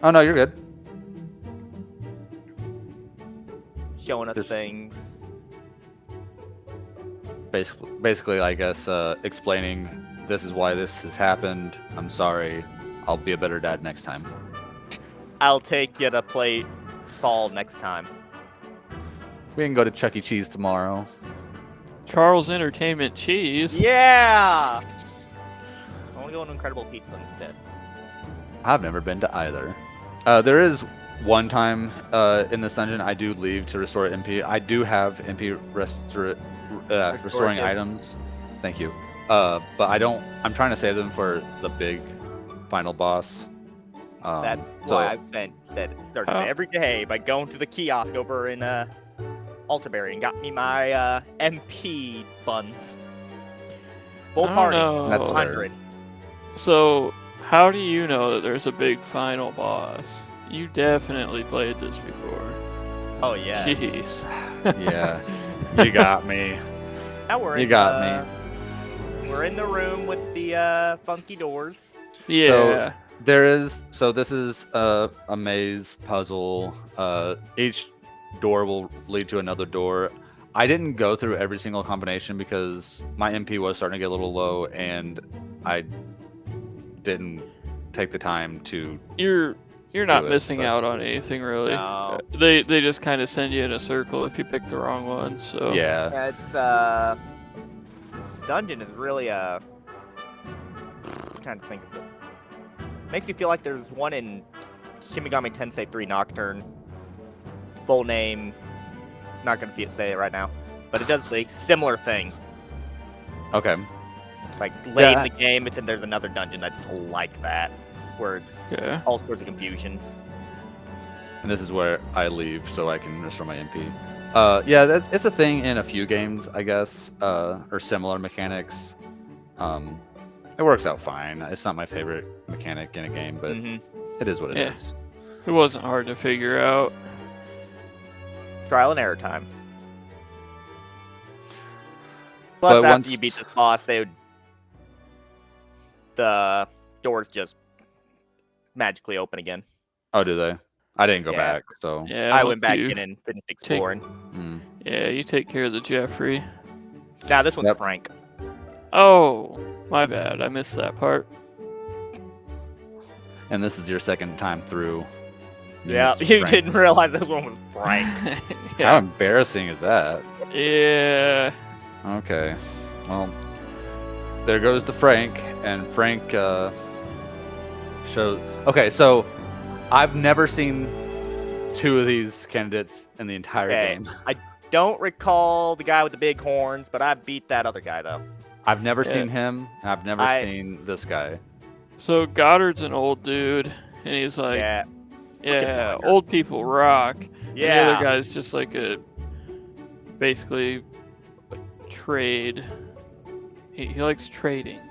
Oh no, you're good. Showing us things. Basically, I guess, explaining this is why this has happened. I'm sorry. I'll be a better dad next time. I'll take you to play ball next time. We can go to Chuck E. Cheese tomorrow. Charles Entertainment Cheese. Yeah. I want to go on Incredible Pizza instead. I've never been to either. There is one time in this dungeon I do leave to restore MP. I do have MP restoring Restorative. items. Thank you. But I don't. I'm trying to save them for the big final boss. That's so why I've started Oh. every day by going to the kiosk over in Altaberry and got me my MP buns. Full I don't party. know. That's fair. 100. So, how do you know that there's a big final boss? You definitely played this before. Oh yeah. Jeez. yeah, you got me. Now we're You in, got We're in the room with the funky doors. Yeah. There is. So this is a maze puzzle. Each door will lead to another door. I didn't go through every single combination because my MP was starting to get a little low, and I didn't take the time to. You're not it, missing but- out on anything really. No. They just kind of send you in a circle if you pick the wrong one. So Yeah. It's this dungeon is really I'm trying to think of it. Makes me feel like there's one in Shin Megami Tensei 3 Nocturne. Full name, not gonna say it right now, but it does a similar thing. Okay. Like late Yeah. in the game, there's another dungeon that's like that, where it's yeah. all sorts of confusions. And this is where I leave so I can restore my MP. Yeah, it's a thing in a few games, I guess, or similar mechanics. It works out fine. It's not my favorite mechanic in a game, but Mhm. it is what it is. It wasn't hard to figure out. Trial and error time. But Plus, after once- you beat this boss, the doors just magically open again. Oh, do they? I didn't go Yeah. back, so. Yeah. I once went back you in and finished exploring. Mm. Yeah, you take care of the Jeffrey. Now this one's Yep. Frank. Oh, my bad. I missed that part. And this is your second time through. Yeah, Miss you Frank. didn't realize this one was Frank. How yeah. embarrassing is that? Yeah. Okay. Well, there goes the Frank, and Frank shows. Okay, so I've never seen two of these candidates in the entire Okay. game. Don't recall the guy with the big horns, but I beat that other guy though. I've never Yeah. seen him, and I've never I- seen this guy. So Goddard's an old dude, and he's like, Yeah, yeah, blinder. old people rock. And the yeah. other guy's just like basically a trade. He likes trading,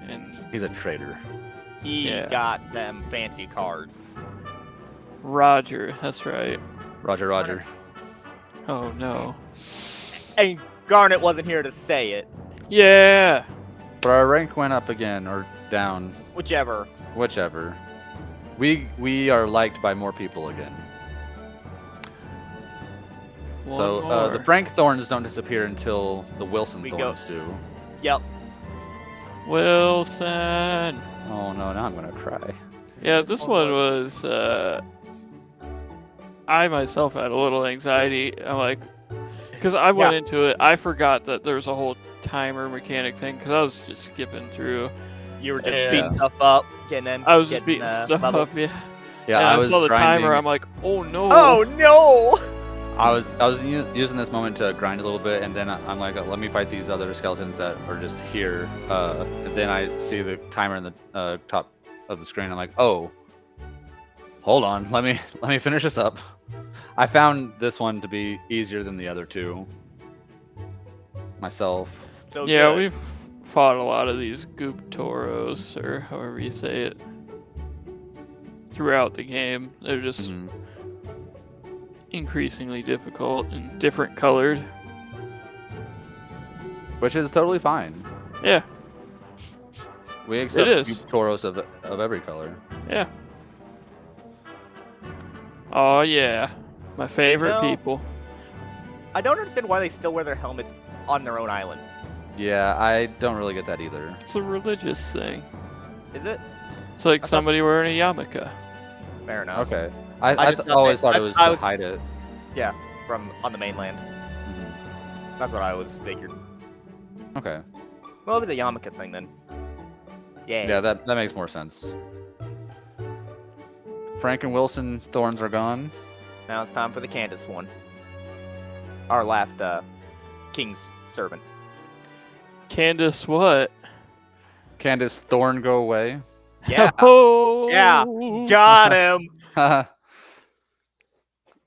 and He's a traitor. He Yeah. got them fancy cards. Roger, that's right. Roger, Roger. Oh no. And Garnet wasn't here to say it. Yeah. But our rank went up again, or down, Whichever. whichever. We are liked by more people again. One So the more. Frank Thorns don't disappear until the Wilson We go- Thorns do. Yep. Wilson. Oh no, now I'm gonna cry. Yeah, this one was. I myself had a little anxiety. I'm like, because I went Yeah. into it, I forgot that there was a whole timer mechanic thing because I was just skipping through. You were just Yeah. beating stuff up, getting them. I was just getting, beating stuff levels. up. Yeah. Yeah, And I was saw the grinding. timer. I'm like, oh no. Oh no! I was using this moment to grind a little bit, and then I'm like, let me fight these other skeletons that are just here. And then I see the timer in the top of the screen. I'm like, oh, hold on, let me finish this up. I found this one to be easier than the other two. Myself. So Yeah, good. we've fought a lot of these goop toros, or however you say it, throughout the game. They're just Mhm. increasingly difficult and different colored. Which is totally fine. Yeah, We accept is. Tauros of every color. yeah. Oh yeah, my favorite know- people. I don't understand why they still wear their helmets on their own island. Yeah, I don't really get that either. It's a religious thing. Is it? It's like I thought- somebody wearing a yarmulke. Fair enough. Okay. I I just thought always that- thought I- it was I to was- hide it. From on the mainland. Mhm. That's what I always figured. Okay. Well, it was a Yamaka thing then. Yeah. Yeah, that makes more sense. Frank and Wilson thorns are gone. Now it's time for the Candace one. Our last king's servant. Candace, what? Candace Thorn go away. Yeah. Oh, Yeah. Got him.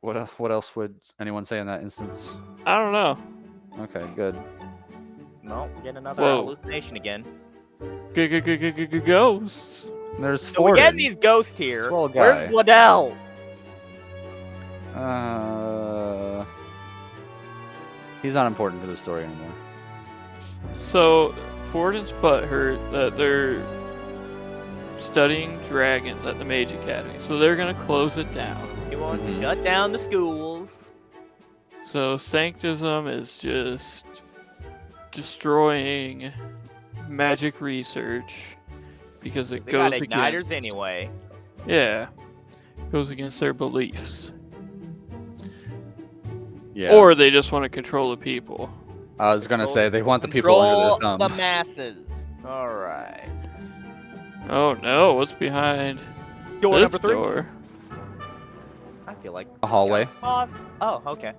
What else would anyone say in that instance? I don't know. Okay, good. No, get another Whoa. hallucination again. Ghosts. There's So we're getting Forden. these ghosts here. Swell guy. Where's Bladell? He's not important to the story anymore. So, Forden's butthurt that they're studying dragons at the Mage Academy. So they're going to close it down. He wants to Mhm. shut down the schools. So Sanctism is just destroying magic research because it They got goes igniters against... anyway. Yeah. Goes against their beliefs. Yeah. Or they just want to control the people. I was gonna say they want the people under Control their the thumb. masses. All right. Oh no, what's behind Door this number 3. door? I feel like A hallway. Pause. Oh, okay.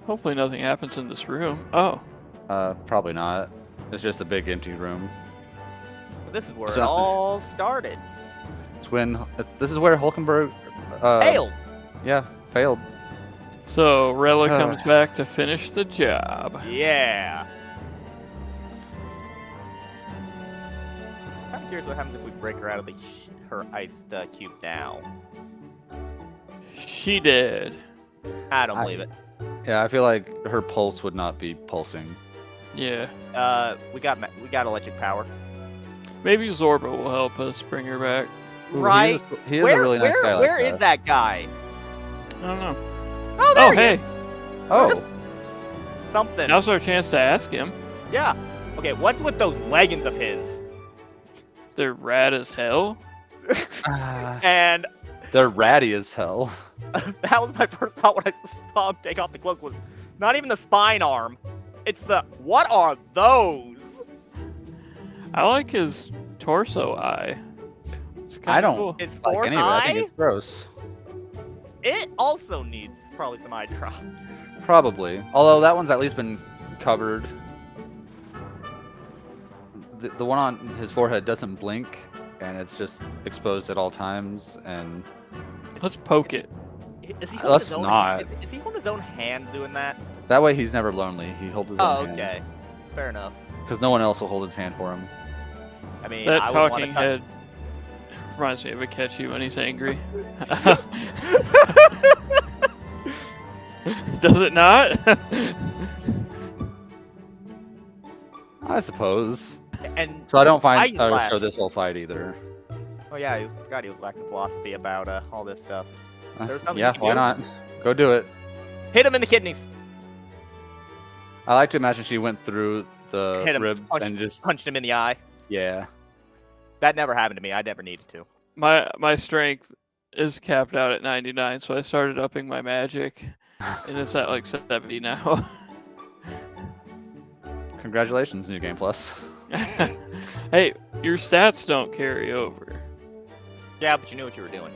Hopefully nothing happens in this room. Oh. Probably not. It's just a big empty room. This is where What's it up? all started. It's when this is where Hulkenberg Failed. Yeah, failed. So Rella comes back to finish the job. Yeah. I'm curious what happens if we break her out of her iced cube now. She did. I don't believe it. Yeah, I feel like her pulse would not be pulsing. Yeah. We got electric power. Maybe Zorba will help us bring her back. Ooh, Right. He is a really nice guy. Where like is that guy? I don't know. Oh, there Oh, he hey. is. Oh, Something. Now's our chance to ask him. Yeah. Okay, what's with those leggings of his? They're rad as hell. And they're ratty as hell. that was my first thought when I saw him take off the cloak, was not even the spine arm. It's the, what are those? I like his torso eye. It's I kinda don't cool. His like fourth any of it. I think eye? it's gross. It also needs probably some eye drops. Probably. Although that one's at least been covered. The one on his forehead doesn't blink, and it's just exposed at all times. And Let's poke it. Is he Let's his own, not. Is he holding his own hand doing that? that way he's never lonely. He holds his Oh, own hand. okay. Fair enough. Because no one else will hold his hand for him. I mean, That I wouldn't talking wanna head reminds me of Akechi when he's angry. Does it not? I suppose. And So I don't find Eye slash. show this whole fight either. oh yeah, he was lacking philosophy about all this stuff. There's something Yeah, you can why do. not? Go do it. Hit him in the kidneys. I like to imagine she went through the Hit him, rib punched, and just punched him in the eye. yeah. That never happened to me. I never needed to. My strength is capped out at 99, so I started upping my magic, and it's at like 70 now. Congratulations, New Game Plus. Hey, your stats don't carry over. Yeah, but you knew what you were doing.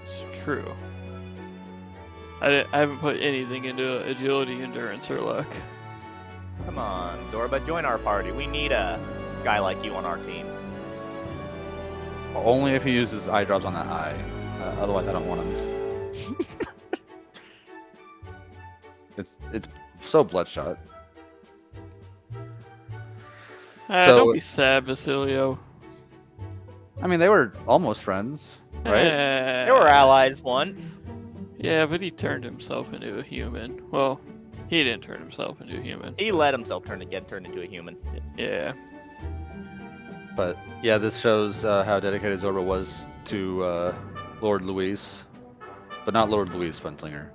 It's true. I haven't put anything into agility, endurance, or luck. Come on, Zorba, join our party. We need a guy like you on our team. Only if he uses eye drops on that eye. Otherwise, I don't want him. It's so bloodshot. So- Don't be sad, Basilio. I mean, they were almost friends, right? They were allies once. Yeah, but he turned himself into a human. Well, he didn't turn himself into a human. He let himself turn into a human. Yeah. But yeah, this shows how dedicated Zorba was to Lord Luis, but not Lord Luis Funzlinger.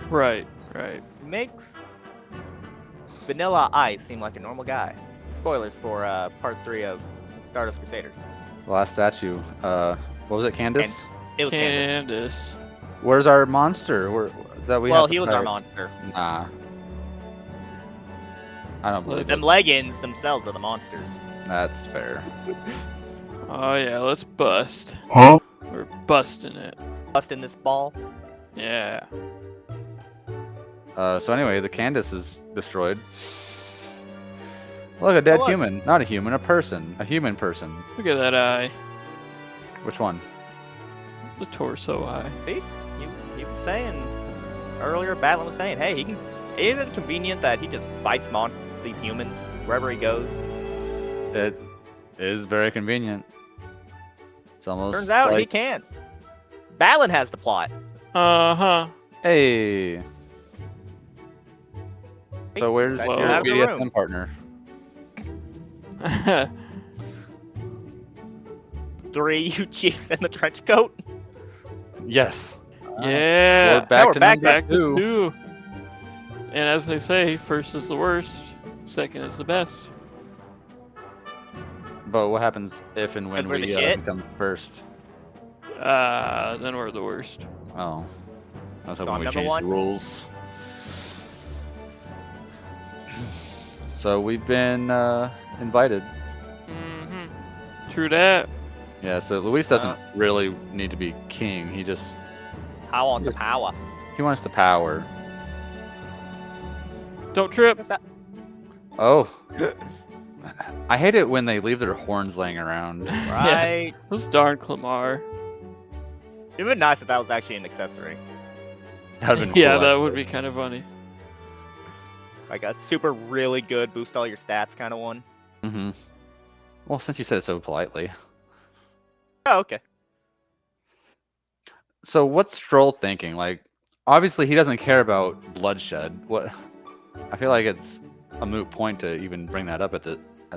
Right, right. Makes Vanilla Ice seem like a normal guy. Spoilers for part 3 of Stardust Crusaders. The last statue. What was it, Candace? It was Candace. Candace. Where's our monster? That we Well, have to he was our fight? monster. Nah. I don't believe Let's- it. Them leggings themselves are the monsters. That's fair. Oh yeah, let's bust. Huh? We're busting it. Busting this ball. Yeah. So anyway, the Candace is destroyed. Look, a dead look. human. Not a human, a person. A human person. Look at that eye. Which one? The torso eye. See, he was saying earlier. Batlin was saying, hey, he can. Isn't it convenient that he just fights these humans wherever he goes? It is very convenient. It's almost Turns out he like, can't. Batlin has the plot. Uh-huh. hey. So where's That's your out of the BDSM room. partner? 3, you chiefs in the trench coat. Yes. Yeah. We're back we're to back number Back to 2. 2. And as they say, first is the worst, second is the best. But what happens if and when Because we're we the shit? become first? Then we're the worst. Oh. I was hoping On we number changed one? the rules. So we've been invited. Mm-hmm. True that. Yeah, so Luis doesn't really need to be king. He just How on the power? he wants the power. Don't trip. What's that? Oh. I hate it when they leave their horns laying around. Right. This darn Clamar. It'd been nice if that was actually an accessory. That'd have been Yeah, cool. that would be kind of funny. Like a super really good boost all your stats kind of one. Mm-hmm. Well, since you said it so politely. Oh, okay. So what's Stroll thinking? Like, obviously he doesn't care about bloodshed. What? I feel like it's a moot point to even bring that up at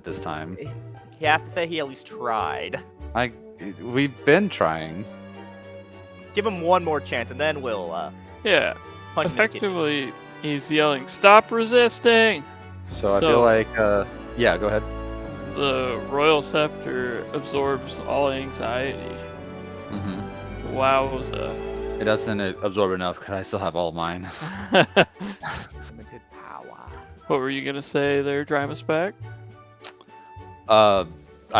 this time. He has to say he at least tried. We've been trying. Give him one more chance, and then we'll Yeah. punch him in the kidney. Effectively, he's yelling, "Stop resisting!" So I feel like, yeah, go ahead. The Royal Scepter absorbs all anxiety. Mm-hmm. Wowza. It doesn't absorb enough because I still have all mine. What Limited power. were you gonna say there, Drimus back? I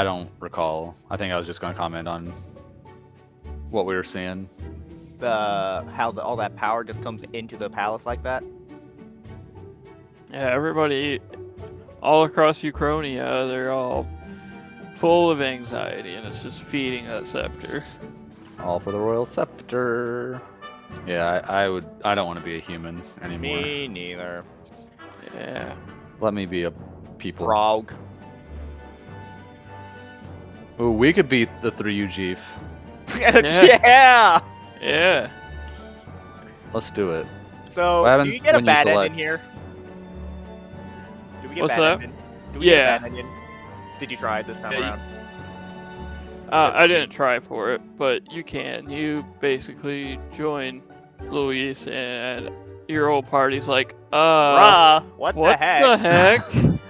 don't recall. I think I was just going to comment on what we were seeing. All that power just comes into the palace like that. Yeah, everybody all across Uchronia, they're all full of anxiety, and it's just feeding that scepter. All for the royal scepter. Yeah, I don't want to be a human anymore. Me neither. Yeah. Let me be a people. Frog. Ooh, we could beat the 3U Chief. Yeah. Yeah. Let's do it. So, What do happens you get a when you bad select? ending here? Do we get What's bad that? ending? Do we get Yeah. bad ending? Did you try it this time Yeah, around? I didn't try for it, but you can. You basically join Luis, and your whole party's like, Bruh, what what the heck? the heck?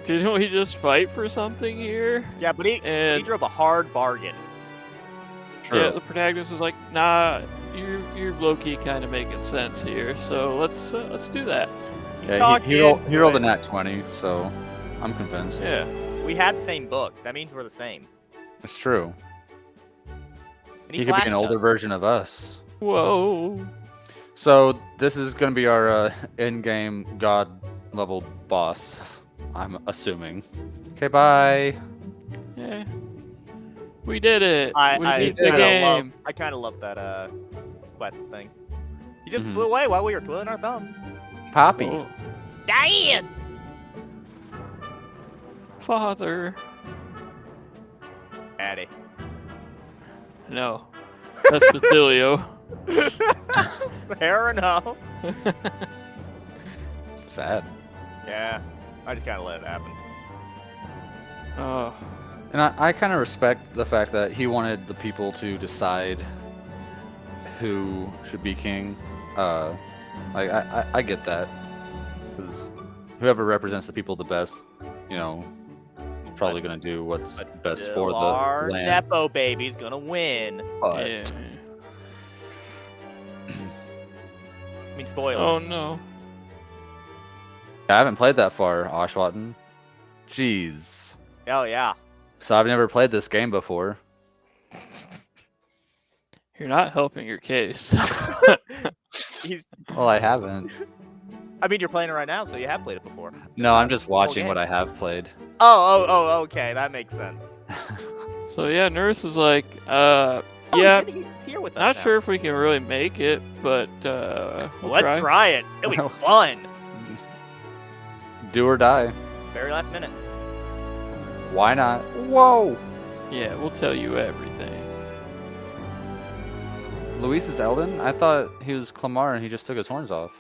Didn't we just fight for something here? Yeah, but he And drove a hard bargain. yeah, the protagonist is like, nah, you're low-key kind of making sense here, so let's do that. Yeah, talked he rolled into a it. nat 20, so I'm convinced. Yeah. We had the same book. That means we're the same. It's true. And He could be flashed an older us. version of us. Whoa. So this is going to be our in-game god level boss, I'm assuming. Okay, bye. Yeah. We did it. I we beat the game. I kind of love that quest thing. He just Mhm. flew away while we were twiddling our thumbs. Poppy. Oh, Diane! Father. Daddy. No. That's Basilio. Fair enough. Sad. Yeah, I just kind of let it happen. Oh. And I kind of respect the fact that he wanted the people to decide who should be king. Like I get that, because whoever represents the people the best, you know, is probably gonna do what's But best still, for the our land. Nepo baby's gonna win. But Yeah. I mean, spoilers. Oh no. I haven't played that far, Oshwatton. Jeez. Oh yeah. So I've never played this game before. You're not helping your case. He's. Well, I haven't. I mean, you're playing it right now, so you have played it before. No, I'm not just the whole watching what game. I have played. Oh, okay, that makes sense. So yeah, Nurse is like, Oh, yeah, he's here with us not now. sure if we can really make it, but we'll Let's try it. It'll be Well. fun. Do or die. Very last minute. Why not? Whoa! Yeah, we'll tell you everything. Luis is Eldon? I thought he was Clamar and he just took his horns off.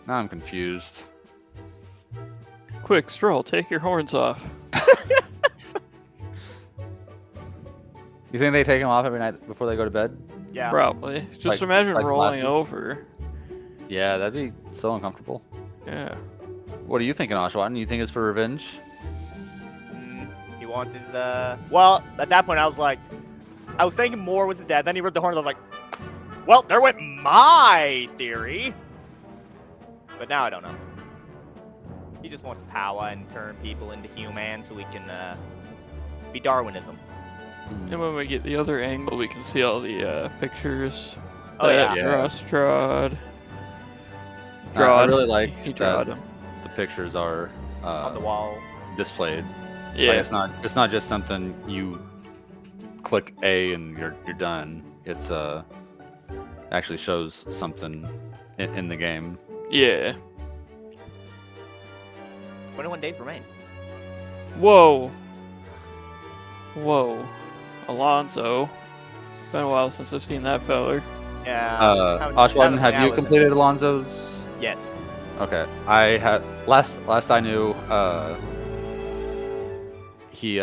Now I'm confused. Quick, Stroll, take your horns off. You think they take him off every night before they go to bed? Yeah. Probably. Just Like- imagine like rolling glasses. over. Yeah, that'd be so uncomfortable. Yeah. What are you thinking, Oshwatton? You think it's for revenge? He wants his. Well, at that point, I was thinking more was his dad. Then he ripped the horns. I was like, well, there went my theory. But now I don't know. He just wants power and turn people into humans so we can be Darwinism. And when we get the other angle, we can see all the pictures Oh that yeah. Yeah. Ross drawed. I really like He that drawed them. the pictures are On the wall. displayed. Yeah. Like it's not just something you click A and you're done. It's actually shows something in the game. Yeah. 21 days remain. Whoa. Whoa. Alonso. Been a while since I've seen that feller. Yeah. Oshwatton, have you completed Alonso's? Yes. Okay, I had last I knew. He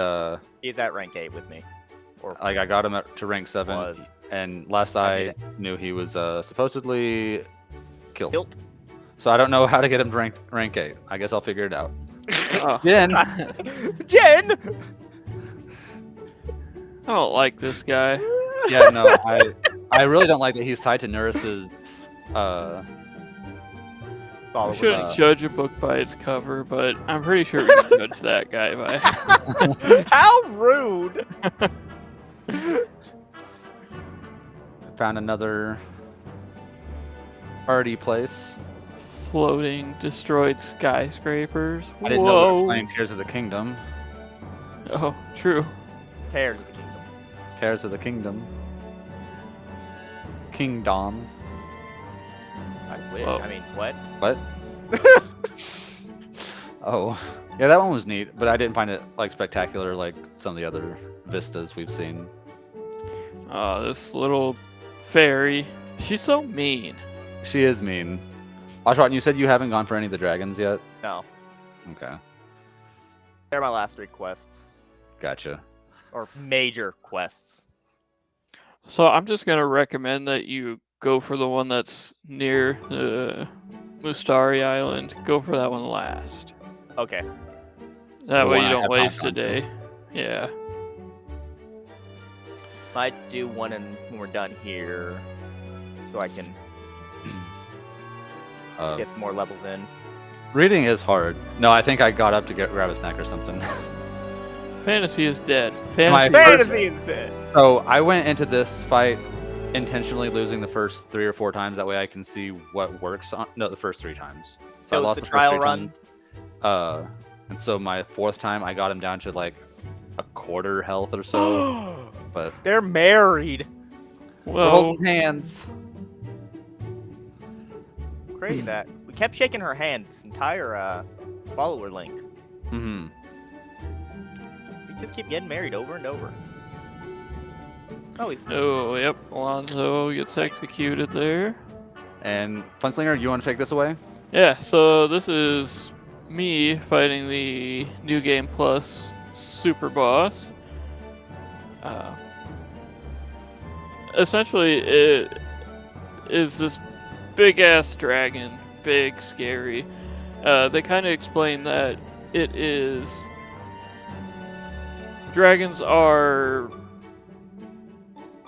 He's at rank 8 with me. Or like I got him to rank 7, was. and last I knew he was supposedly killed. Kilt. So I don't know how to get him to rank 8. I guess I'll figure it out. Oh, Jen, Jen! I don't like this guy. yeah, no, I really don't like that he's tied to Nurse's. Follow We with shouldn't uh, judge a book by its cover, but I'm pretty sure we can judge that guy by. that. How rude! Found another arty place. Floating, destroyed skyscrapers. I didn't know we Whoa. were playing Tears of the Kingdom. Oh, true. Tears of the Kingdom. Tears of the Kingdom. Kingdom. I wish. Whoa. I mean, what? What? Oh, yeah, that one was neat, but I didn't find it like spectacular like some of the other vistas we've seen. Oh, this little fairy. She's so mean. She is mean. Oshwatton, you said you haven't gone for any of the dragons yet? No. Okay, They're my last 3 quests. gotcha. Or major quests. So I'm just gonna recommend that you go for the one that's near the Mustari Island. Go for that one last. Okay. That The way one you I don't have not waste a gone to. day. Yeah. Might do one when we're done here. So I can get some more levels in. Reading is hard. No, I think I got up to grab a snack or something. Fantasy is dead. My Fantasy. Fantasy is dead. So I went into this fight intentionally losing the first 3 or 4 times. That way I can see what works on. No, the first 3 times. So I Those lost the the first trial 3 runs. times. And so my 4th time I got him down to like a quarter health or so. But They're married. we're Whoa. holding hands. Crazy that. We kept shaking her hand this entire follower link. Mm-hmm. We just keep getting married over and over. Oh, he's Oh, yep. Alonso gets executed there. And Funslinger, you want to take this away? Yeah, so this is me fighting the New Game Plus Super Boss. Essentially, it is this big-ass dragon. Big, scary. They kind of explain that it is... Dragons are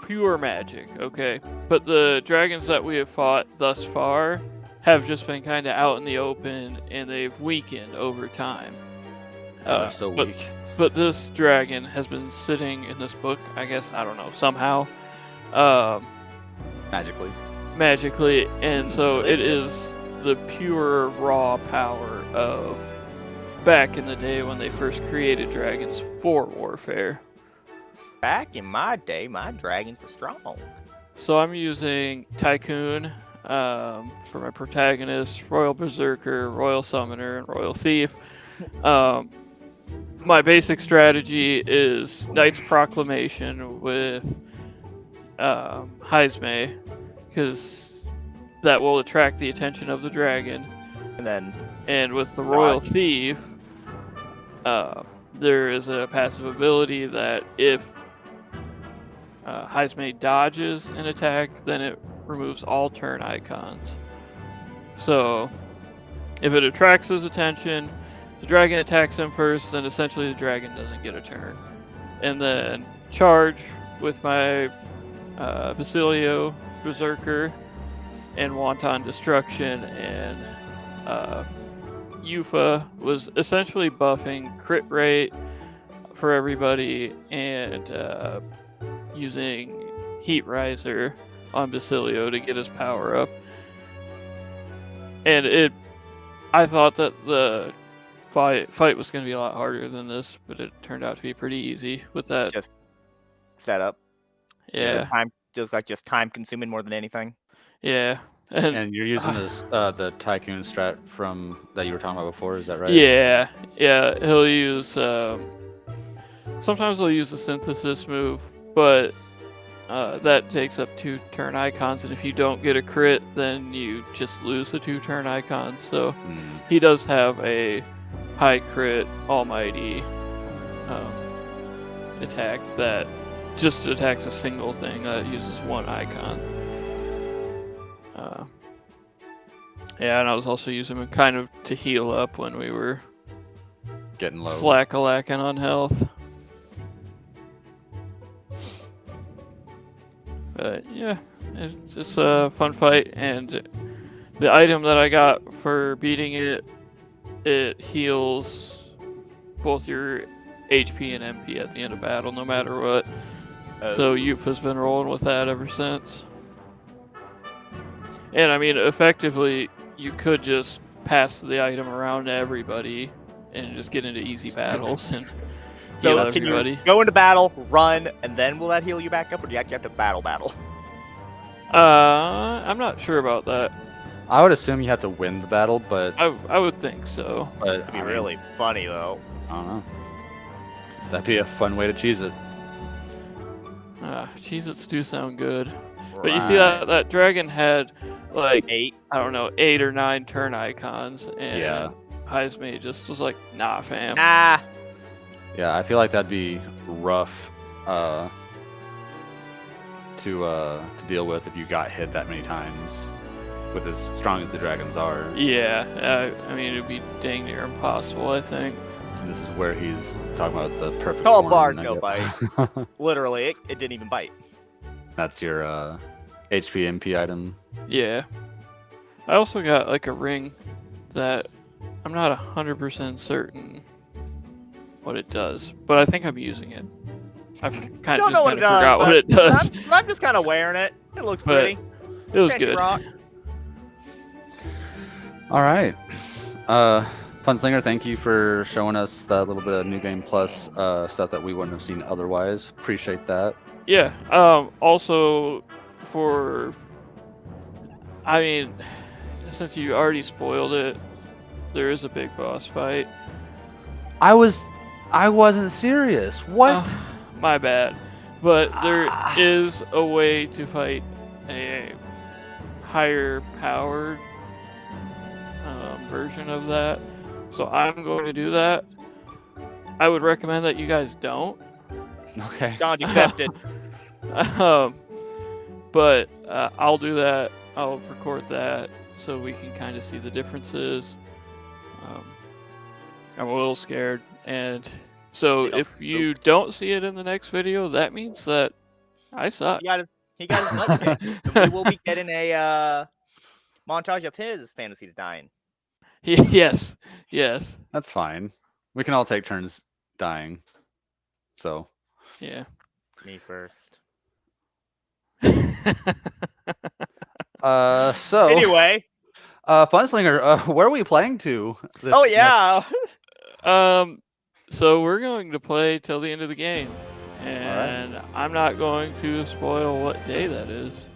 pure magic, okay? But the dragons that we have fought thus far have just been kind of out in the open, and they've weakened over time. They're so but, weak. But this dragon has been sitting in this book, I guess, I don't know, somehow. Um, Magically, and so it is the pure raw power of back in the day when they first created dragons for warfare. Back in my day, my dragons were strong. So I'm using Tycoon for my protagonist, Royal Berserker, Royal Summoner, and Royal Thief. My basic strategy is Knight's Proclamation with Heisme, because that will attract the attention of the dragon. And with the Royal Thief, there is a passive ability that if Heisme dodges an attack, then it removes all turn icons. So if it attracts his attention, the dragon attacks him first, then essentially the dragon doesn't get a turn. And then charge with my Basilio, Berserker, and Wanton Destruction, and Yufa was essentially buffing crit rate for everybody, and using Heat Riser on Basilio to get his power up. And I thought that the fight was going to be a lot harder than this, but it turned out to be pretty easy with that. Just setup. Yeah. Just time consuming more than anything. Yeah. And you're using this the Tycoon strat from that you were talking about before, is that right? Yeah. He'll use sometimes he'll use the synthesis move, but that takes up 2 turn icons, and if you don't get a crit, then you just lose the 2 turn icons. So he does have a high crit almighty attack that just attacks a single thing that uses 1 icon. And I was also using him kind of to heal up when we were getting low, slack-a-lacking on health. But yeah, it's just a fun fight, and the item that I got for beating it heals both your HP and MP at the end of battle, no matter what. So Yufa's been rolling with that ever since. And I mean, effectively, you could just pass the item around to everybody and just get into easy battles and heal everybody. You go into battle, run, and then will that heal you back up, or do you actually have to battle? I'm not sure about that. I would assume you have to win the battle, but I would think so. But it'd be really funny though. I don't know. That'd be a fun way to cheese it. Cheez-Its do sound good. Right. But you see that dragon had like 8 or 9 turn icons, and Heisme just was like, nah, fam. Nah. Yeah, I feel like that'd be rough to deal with if you got hit that many times with as strong as the dragons are. Yeah, I mean, it'd be dang near impossible, I think. And this is where he's talking about the perfect Call bark, no bite. Literally, it didn't even bite. That's your HP MP item. Yeah. I also got like a ring that I'm not 100% certain what it does, but I think I'm using it. I've kind of forgot what it does. I'm just kind of wearing it. It looks pretty. It was good. Rock. All right. Funslinger, thank you for showing us that little bit of New Game Plus stuff that we wouldn't have seen otherwise. Appreciate that. Yeah. Also, I mean, since you already spoiled it, there is a big boss fight. I wasn't serious. What? My bad. But there is a way to fight a higher powered version of that. So I'm going to do that. I would recommend that you guys don't. Okay. Challenge accepted. But I'll do that. I'll record that so we can kind of see the differences. I'm a little scared, and so if you don't see it in the next video, that means that I suck. He got his butt kicked. We will be getting a montage of his fantasies dying. Yes, yes, That's fine. We can all take turns dying. So, yeah. Me first. Anyway. Funslinger, where are we playing to? Oh yeah. So we're going to play till the end of the game, and I'm not going to spoil what day that is.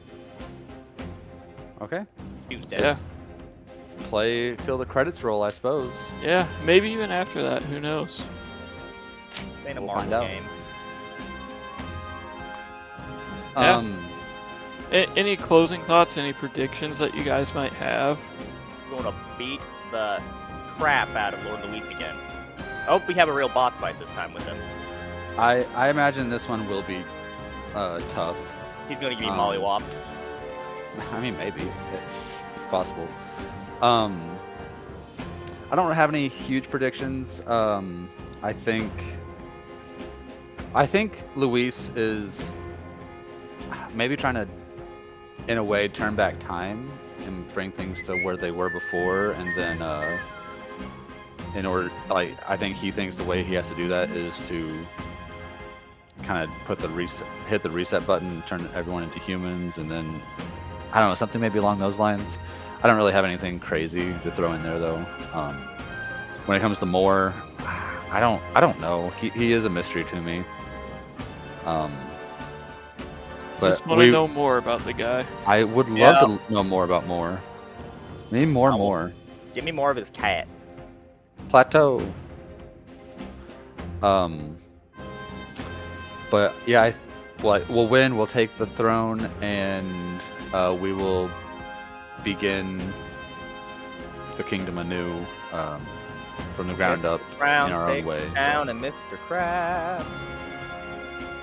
Okay. Tuesday. Yeah. Play till the credits roll, I suppose. Yeah, maybe even after that. Who knows? This ain't a We'll Marvel find out. game. Yeah. Any closing thoughts? Any predictions that you guys might have? We're going to beat the crap out of Lord Luis again. I hope we have a real boss fight this time with him. I imagine this one will be tough. He's going to give me mollywopped. I mean, maybe it's possible. I don't have any huge predictions. I think Luis is maybe trying to, in a way, turn back time and bring things to where they were before, and then in order, like, I think he thinks the way he has to do that is to kind of hit the reset button, turn everyone into humans, and then I don't know, something maybe along those lines. I don't really have anything crazy to throw in there though. When it comes to more, I don't know. He is a mystery to me. But Just want to know more about the guy. I would love to know more about more. Maybe more. Give me more of his cat. Plateau. But yeah, we'll win. We'll take the throne, and we will begin the kingdom anew, from the ground up in our own way. Down and Mr. Krabs.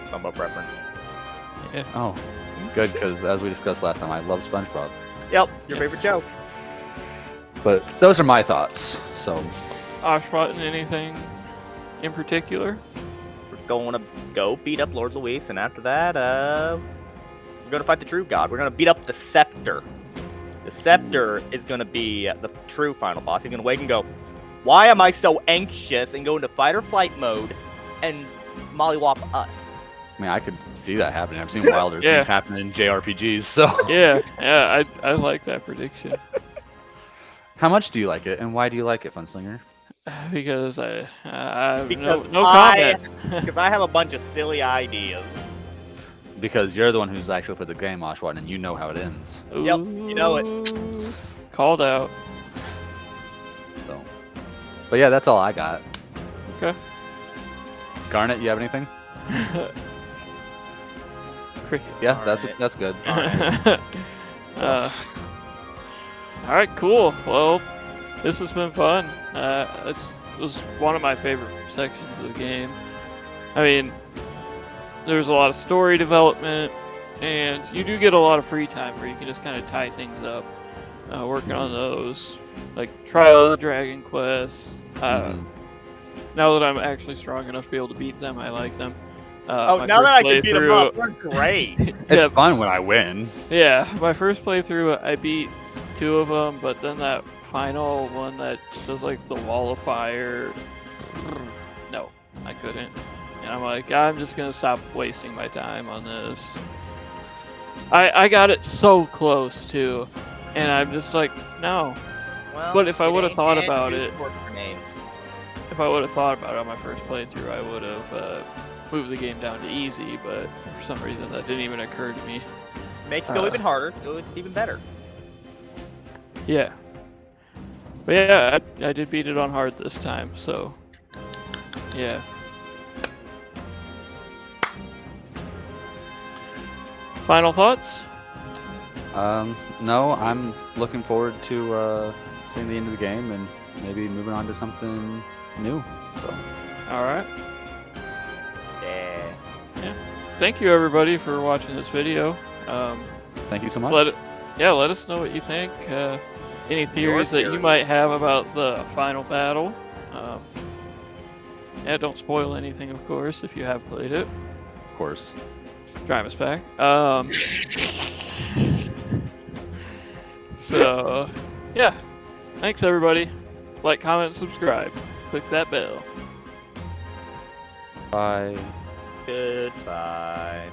SpongeBob reference. Yeah. Oh, good, because as we discussed last time, I love SpongeBob. Yep, your favorite joke. But those are my thoughts. So, Oshbutton, anything in particular? We're going to go beat up Lord Luis, and after that, we're going to fight the true god. We're going to beat up the Scepter. The Scepter is going to be the true final boss. He's going to wake and go, why am I so anxious, and go into fight or flight mode and mollywop us. I mean, I could see that happening. I've seen wilder things happen in JRPGs, so... Yeah, I like that prediction. How much do you like it, and why do you like it, Funslinger? Because I have Because no comment. Because I have a bunch of silly ideas. Because you're the one who's actually put the game, Oshwat, and you know how it ends. Yep, you know it. Called out. So, but yeah, that's all I got. Okay. Garnet, you have anything? Cricket. Yeah, Garnet. that's good. All right, cool. Well, this has been fun. This was one of my favorite sections of the game. I mean, there's a lot of story development, and you do get a lot of free time where you can just kind of tie things up, working on those, like Trial of the Dragon Quest. Now that I'm actually strong enough to be able to beat them, I like them. Now that I can beat them up, we're great. It's fun when I win. Yeah, my first playthrough, I beat 2 of them, but then that final one that does like the wall of fire, no, I couldn't. And I'm like, I'm just gonna stop wasting my time on this. I got it so close too, and I'm just like, no. Well, But if I would have thought and about use it, work for names. if I would have thought about it on my first playthrough, I would have moved the game down to easy, but for some reason that didn't even occur to me. Make it go even harder, so it's even better. Yeah. But yeah, I did beat it on hard this time, so yeah. Final thoughts? No, I'm looking forward to seeing the end of the game and maybe moving on to something new. So. All right. Yeah. Thank you everybody for watching this video. Thank you so much. Let us know what you think. Any theories that you might have about the final battle. Yeah, don't spoil anything, of course, if you have played it. Of course. So, yeah. Thanks, everybody. Like, comment, subscribe. Click that bell. Bye. Goodbye.